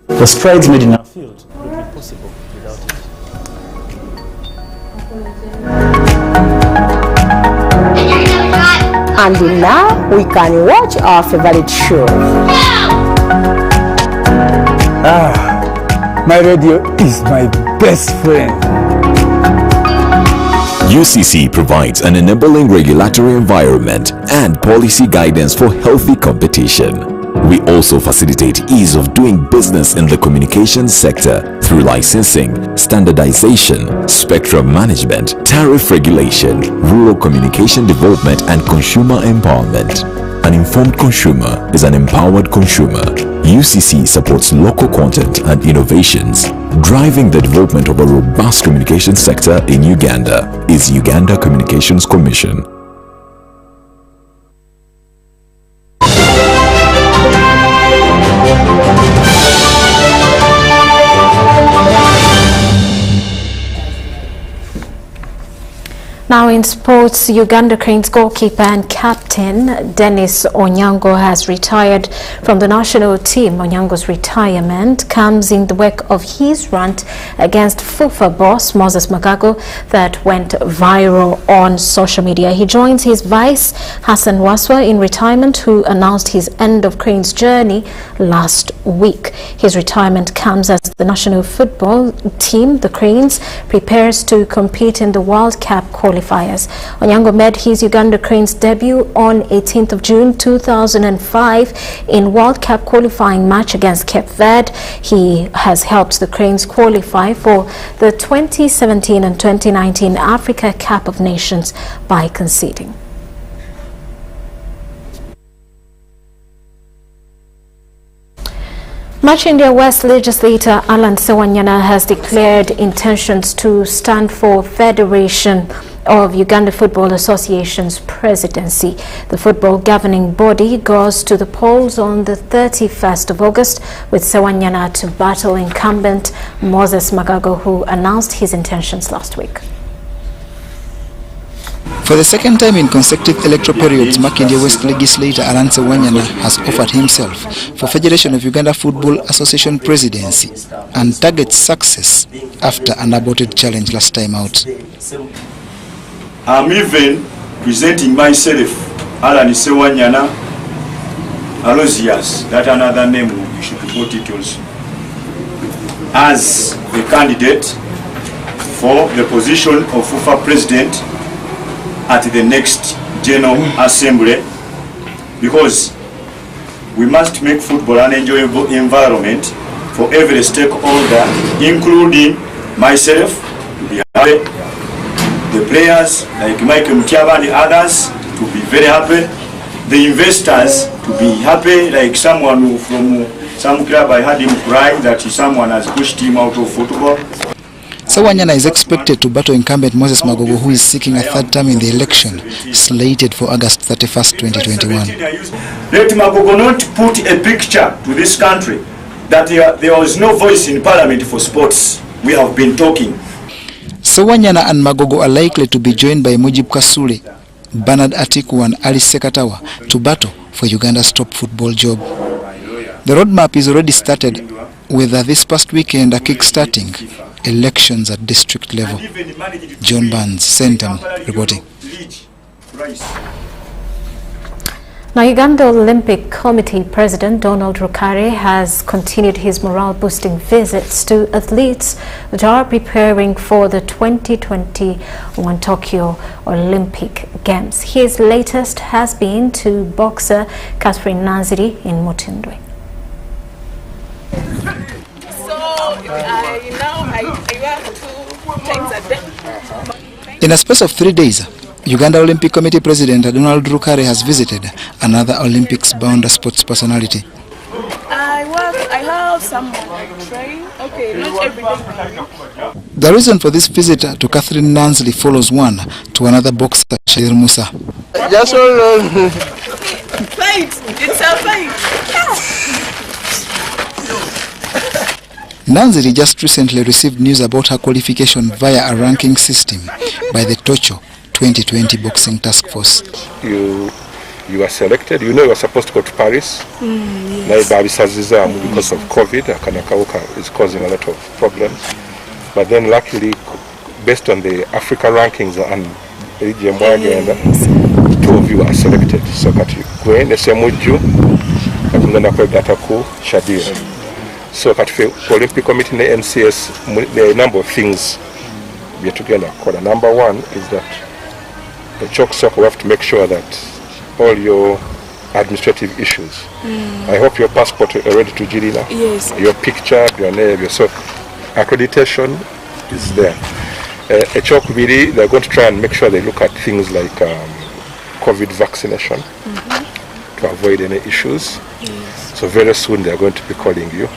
The strides made in our field would be possible without it. And now we can watch our favorite show. My radio is my best friend. UCC provides an enabling regulatory environment and policy guidance for healthy competition. We also facilitate ease of doing business in the communications sector through licensing, standardization, spectrum management, tariff regulation, rural communication development, and consumer empowerment. An informed consumer is an empowered consumer. UCC supports local content and innovations. Driving the development of a robust communication sector in Uganda is Uganda Communications Commission. Now in sports, Uganda Cranes goalkeeper and captain Dennis Onyango has retired from the national team. Onyango's retirement comes in the wake of his rant against FUFA boss Moses Magago that went viral on social media. He joins his vice Hassan Waswa in retirement, who announced his end of Cranes journey last week. His retirement comes as the national football team, the Cranes, prepares to compete in the World Cup qualifiers. Onyango made his Uganda Cranes debut on 18th of June 2005 in World Cup qualifying match against Cape Verde. He has helped the Cranes qualify for the 2017 and 2019 Africa Cup of Nations by conceding. Much India West legislator Alan Sewanyana has declared intentions to stand for Federation of Uganda Football Association's presidency. The football governing body goes to the polls on the 31st of August with Sewanyana to battle incumbent Moses Magago, who announced his intentions last week. For the second time in consecutive electoral periods, Makindye West legislator Alan Sewanyana has offered himself for Federation of Uganda Football Association presidency and targets success after an aborted challenge last time out. I'm even presenting myself, Alan Sewanyana Alozias, that another name you should put it also, as the candidate for the position of FUFA president at the next General Assembly, because we must make football an enjoyable environment for every stakeholder, including myself, to be happy, the players like Michael Mutiaba and others to be very happy, the investors to be happy, like someone who from some club I had him cry that someone has pushed him out of football. Sewanyana is expected to battle incumbent Moses Magogo, who is seeking a third term in the election slated for August 31st, 2021. Let Magogo not put a picture to this country that there was no voice in parliament for sports. We have been talking. Sewanyana and Magogo are likely to be joined by Mujib Kasule, Bernard Atiku and Alice Sekatawa to battle for Uganda's top football job. The roadmap is already started with this past weekend kick-starting elections at district level. John Barnes, Centum, reporting. Now, Uganda Olympic Committee President Donald Rukare has continued his morale-boosting visits to athletes that are preparing for the 2021 Tokyo Olympic Games. His latest has been to boxer Catherine Naziri in Mutindwe. In a space of 3 days, Uganda Olympic Committee President Donald Rukare has visited another Olympics-bound sports personality. I have someone I train. Okay, not every day. The reason for this visit to Catherine Nansley follows one to another boxer, Shadir Musa. Just hold on. Fight! It's a fight! Nansley just recently received news about her qualification via a ranking system by the Tokyo 2020 Boxing Task Force. You are selected. You know you are supposed to go to Paris. Yes. Because of COVID, Kanakauka is causing a lot of problems. But then luckily, based on the Africa rankings and two of you are selected. So So for Olympic Committee and NCS, there are a number of things we are together. Number one is that the chalk circle, we have to make sure that all your administrative issues. I hope your passport are ready to Jirina. Yes. Your picture, your name, your accreditation is there. A chalk really, they're going to try and make sure they look at things like COVID vaccination to avoid any issues. Yes. So very soon they're going to be calling you.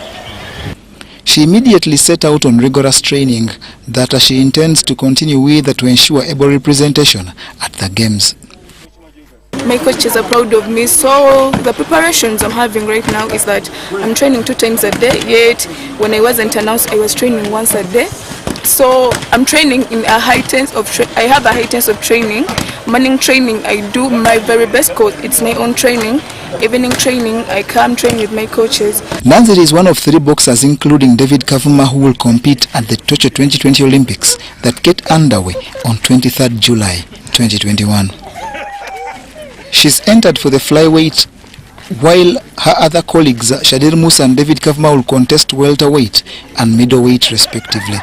She immediately set out on rigorous training that she intends to continue with to ensure able representation at the Games. My coaches are proud of me, so the preparations I'm having right now is that I'm training 2 times a day, yet when I wasn't announced I was training once a day. So I'm training in a high tense of I have a high tense of training. Morning training I do my very best coach, it's my own training. Evening training I come train with my coaches. Nanziri is one of 3 boxers including David Kavuma who will compete at the Tokyo 2020 Olympics that get underway on 23rd July 2021. She's entered for the flyweight, while her other colleagues Shadir Musa and David Kavuma will contest welterweight and middleweight respectively.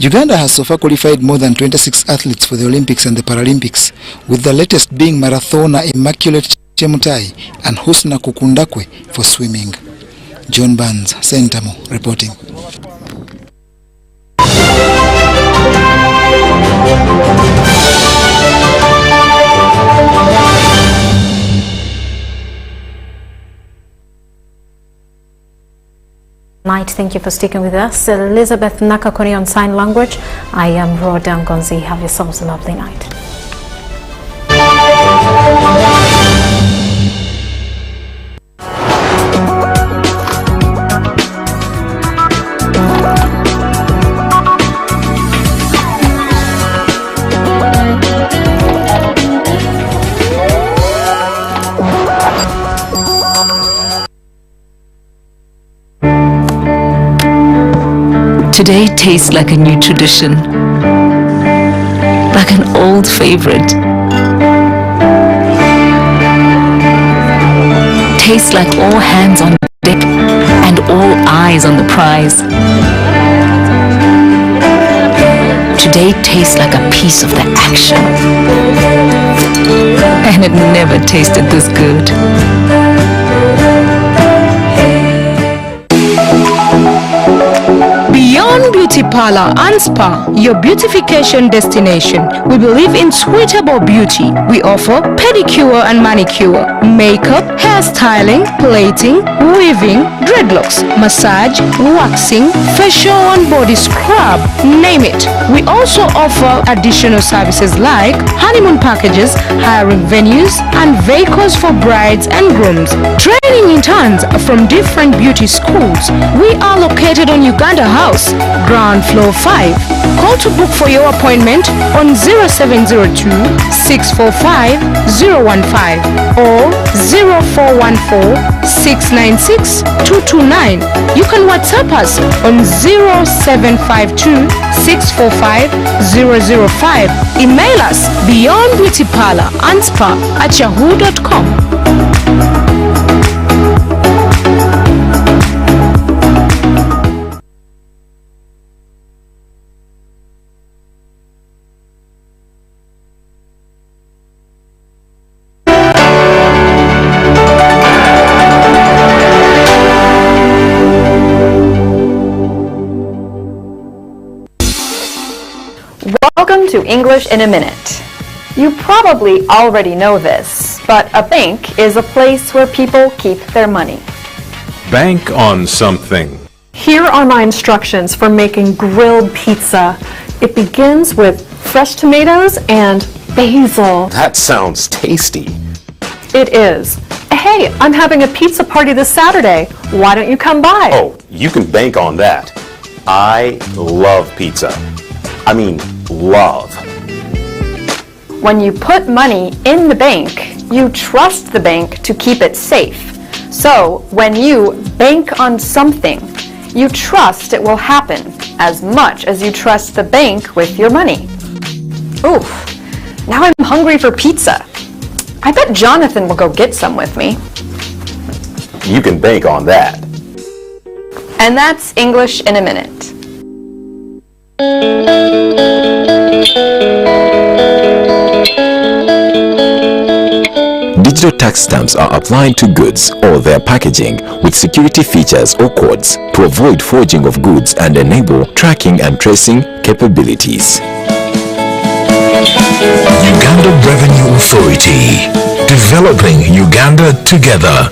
Uganda has so far qualified more than 26 athletes for the Olympics and the Paralympics, with the latest being marathoner Immaculate Chemutai and Husna Kukundakwe for swimming. John Barnes, Centamo, reporting. Thank you for sticking with us. Elizabeth Nakakoni on sign language. I am Rhoda Ngonzi. Have yourselves a lovely night. Today tastes like a new tradition, like an old favorite. Tastes like all hands on deck and all eyes on the prize. Today tastes like a piece of the action, and it never tasted this good. Beyond Beauty Parlor and Spa, your beautification destination. We believe in suitable beauty. We offer pedicure and manicure, makeup, hairstyling, plating, weaving, dreadlocks, massage, waxing, facial and body scrub, name it. We also offer additional services like honeymoon packages, hiring venues, and vehicles for brides and grooms. Training interns from different beauty schools. We are located on Uganda House, ground floor 5. Call to book for your appointment on 0702 645 015 or 0414 696 229. You can WhatsApp us on 0752 645 005. Email us beyondbeautyparlor@yahoo.com. Welcome to English in a Minute. You probably already know this, but a bank is a place where people keep their money. Bank on something. Here are my instructions for making grilled pizza. It begins with fresh tomatoes and basil. That sounds tasty. It is. Hey, I'm having a pizza party this Saturday. Why don't you come by? Oh, you can bank on that. I love pizza. I mean, love. When you put money in the bank, you trust the bank to keep it safe. So, when you bank on something, you trust it will happen as much as you trust the bank with your money. Oof, now I'm hungry for pizza. I bet Jonathan will go get some with me. You can bank on that. And that's English in a Minute. Digital tax stamps are applied to goods or their packaging with security features or codes to avoid forging of goods and enable tracking and tracing capabilities. Uganda Revenue Authority, developing Uganda together.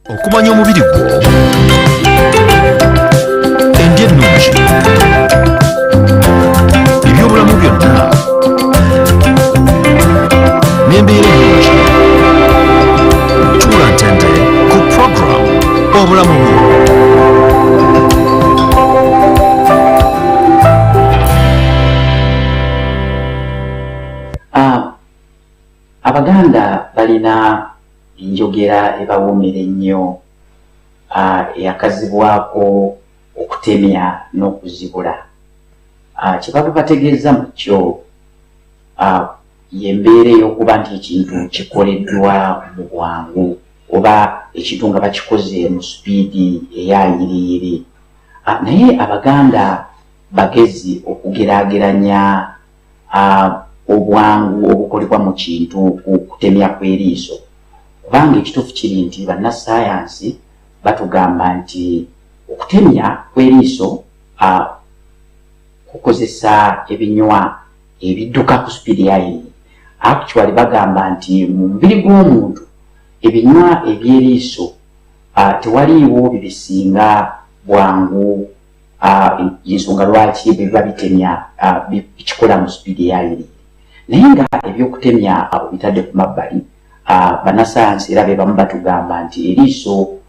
Okumanya omubiri gwo, endya ennungi, ebyobulamu byonna n'embeera ennungi. Tuula ntende ku program obulamu bwo. Abaganda balina enjogera ebawomera ennyo eyakazibwako okutemya n'okuzibula. Kye baba bategeeza mu kyo y'embeera ey'okuba nti ekintu kikoleddwa mu bwangu oba ekintu nga bakikoze mu supiidi eyayiriiri. Naye Abaganda bagezi okugeraageranya obwangu obukolebwa mu kintu ku kutemya kw'eriiso. Kubanga ekituufu kiri nti bannassaayansi batugamba nti okutemya kw'eriiso kukozesa ebinywa ebidduka ku supiidi yayiri. Actually bagamba nti mu mubiri gw'omuntu ebinywa eby'eriiso tewaliiwo bibisinga bwangu, ensonga lwaki biba bitemya bikikola mu supiidi yayiri. Naye nga ebyokutemya bitadde ku mabbali, bannassaayansi era be bamu batugamba nti eriiso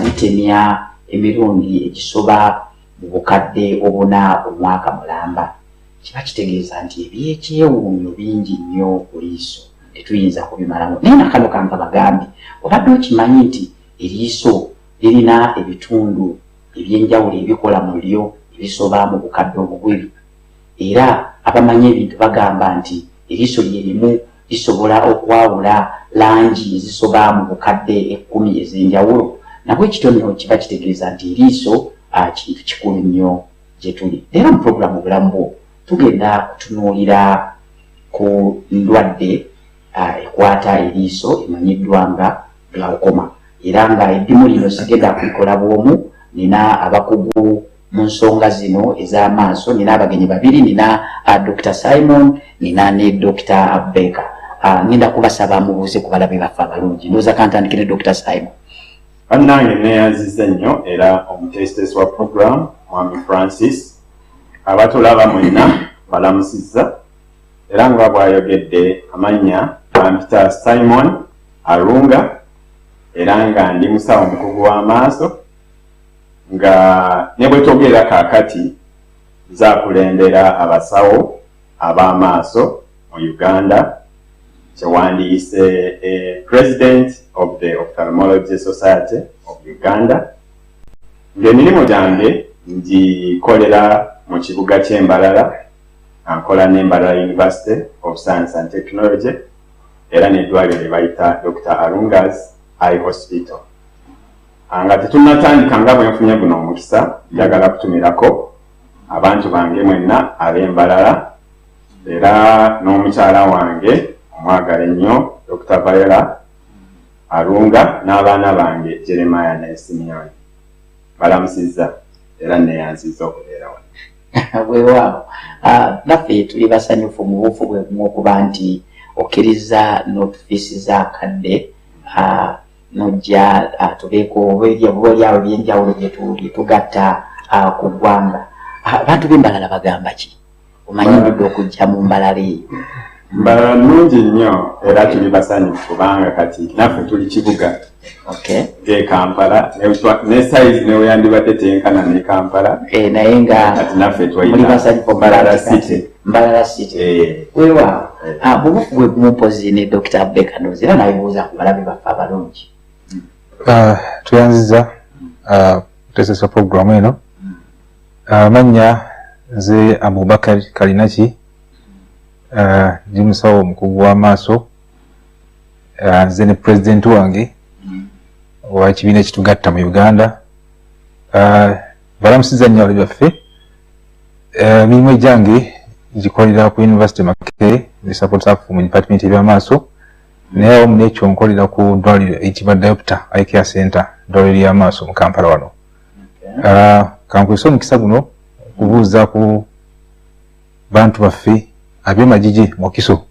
litemya emirundi egisoba mu bukadde obuna omwaka mulamba. Kiba kitegeeza nti ebyekyewuunyo bingi nnyo ku liiso tetuyinza kubimalamu. Naye nakano kanka bagambye, obadde okimanyi nti eriiso lirina ebitundu ebyenjawulo ebikola mu lyo ebisoba mu bukadde obubiri. Era abamanyi ebintu bagamba nti eriiso lyerimu lisobola okwawula langi ezisoba mu bukadde 10 ez'enjawulo. Nabwe ekito nno kiba kitegeeza nti eriiso kintu kikulu nnyo gye tuli. Era mu programu bulamu tugenda kutunuulira ku ndwadde ekwata eriiso emanyiddwa nga glaucoma. Era nga eddimu lino sigenda kulikola bwomu, nina abakugu mu nsonga zino ez'amaaso, nina abagenyi babiri, nina Dr. Simon, nina ne Dr. Baker. Ngenda kubasaba mubuuze ku balabe baffe abalungi. Ndowooza kantandikire Dr. Simon. Bannange neeyanziza nnyo era omutesitesi wa program Mwami Francis, abatulaba mwenna balamusizza, era nga bw'ayogedde amannya ampita Simon Arunga, era nga ndi musawo mukugu w'amaaso, nga ne bwe twogera kaakati nzaakulembera abasawo ab'amaaso mu Uganda, kyewandiise President of the Ophthalmology Society of Uganda. Ng'emirimu gyange ngikolera mu kibuga ky'Embalala, nkola n'Embalala University of Science and Technology, era n'eddwaliro lye bayita Dr. Arunga's Eye Hospital. Nga tetunnatandika nga bwe nfunye guno omukisa, njagala kutumirako abantu bange mwenna ab'Embalala, era n'omukyala wange omwagala ennyo Dr. Viola Arunga, n'abaana bange Jeremiah ne Simeon. Balamusizza era neeyanzizza okubeera wano. Weewaawo, naffe tuli basanyufu mu bufu bwe bumu okuba nti okkiriza n'otufiisiza akadde nojja tubeeko oboolyawo ebyenjawulo bye tugatta ku ggwanga. Abantu b'Embalala bagamba ki? Omanyi ndudde okujja mu Mbalala eyo. Mbalala nnungi nnyo era tuli basanyufu kubanga kati naffe tuli kibuga ng'e Kampala, ne size ne weyandibadde tenkana ne Kampala, naye nga kati naffe muli basanyufu Mbalala City. Mbalala City. Weewaawo, bubufu bwe bumupozi ne Dr. Baker Ndozi, era nabibuuza ku balabe baffe abalungi. Tuyanziza kutesesa programu eno. Amannya nze Abubakar Kalinaki, ndi musawo omukugu w'amaaso, nze ne President wange wa kibiina ekitugatta mu Uganda. Balamusizza nnyo abalabe baffe. Emirimu gyange gikolera ku University Makerere, ndi support staff mu department y'amaaso, naye awamu n'ekyo nkolera ku ddwaliro eyitibwa Diopter Eye Care Center, ddwaliro ly'amaaso mu Kampala wano. Kankwesa omukisa guno okubuuza ku bantu baffe ab'emagigi mu Kiso.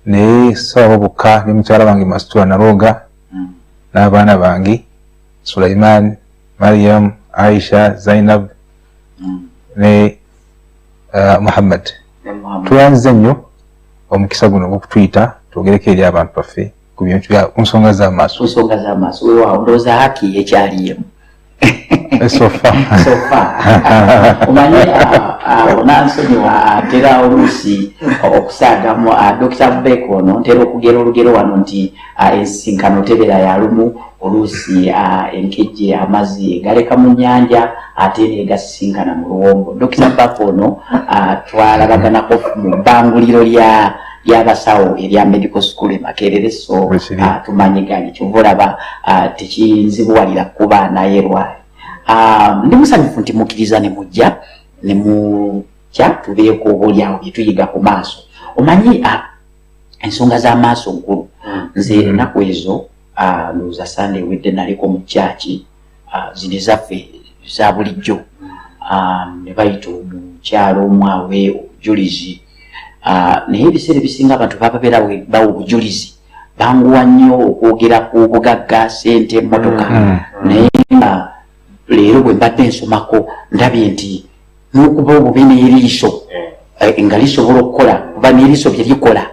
Naye sawa bokka ne mukyala wange Masitula Naroga n'abaana bange Sulaiman, Mariam, Aisha, Zainab ne Muhammad. Tuyanziza nnyo omukisa guno gw'okutuyita twogereko eri abantu baffe ku nsonga z'amaaso. Nsonga z'amaaso, weewaawo ndowooza haki ekyaliyemu. Sofa. Omanyi onansonyiwa atera oluusi okusaagamu Dr. Baker ono ntera okugera olugero wano nti ensinkano tebera ya lumu, oluusi enkejje amazzi galeka mu nnyanja ate negasinkana mu luwombo. Dr. Baker ono twalabaganako mu bbanguliro ly'abasawo erya medical school e Makerere, so tumanyiganye kyova olaba tekinzibuwalira kuba naye lwali. Ndi musanyufu nti mukkiriza ne mujja ne mujja tubeeko oboolyawo bye tuyiga ku maaso. Omanyi ensonga z'amaaso nkulu. Nze ennaku ezo ndowooza Sunday ewedde naliko mu kyaki zino zaffe za bulijjo, ne bayita omukyalo omwawe obujulizi, naye ebiseera ebisinga abantu bababeera bawa obujulizi banguwa nnyo okwogera ku bugagga, ssente, emmotoka. Naye leero bwe mbadde nsomako ndabye nti n'okuba obube n'eriiso nga lisobola okukola kuba n'eriiso bye likola,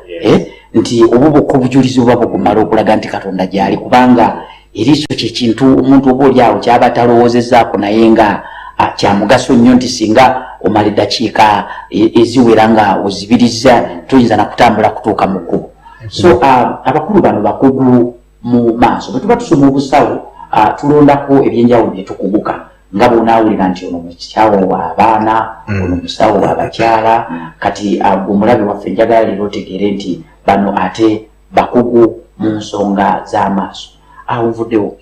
nti obubukka obujulizi buba bugumala okulaga nti Katonda gy'ali, kubanga eriiso kyekintu omuntu oba oliawo kyaba talowoozezaako naye nga kya mugaso nnyo, nti singa omala eddakiika eziwera nga ozibiriza toyinza nakutambula kutuuka mu kkubo. So abakulu bano bakugu mu maaso, bwe tuba tusoma obusawo tulondako ebyenjawulo bye tukuguka, nga bw'onaawulira nti ono musawo w'abaana, ono musawo w'abakyala. Kati omulabe waffe njagala leero otegeere nti bano ate bakugu mu nsonga z'amaaso. Awo nvuddewo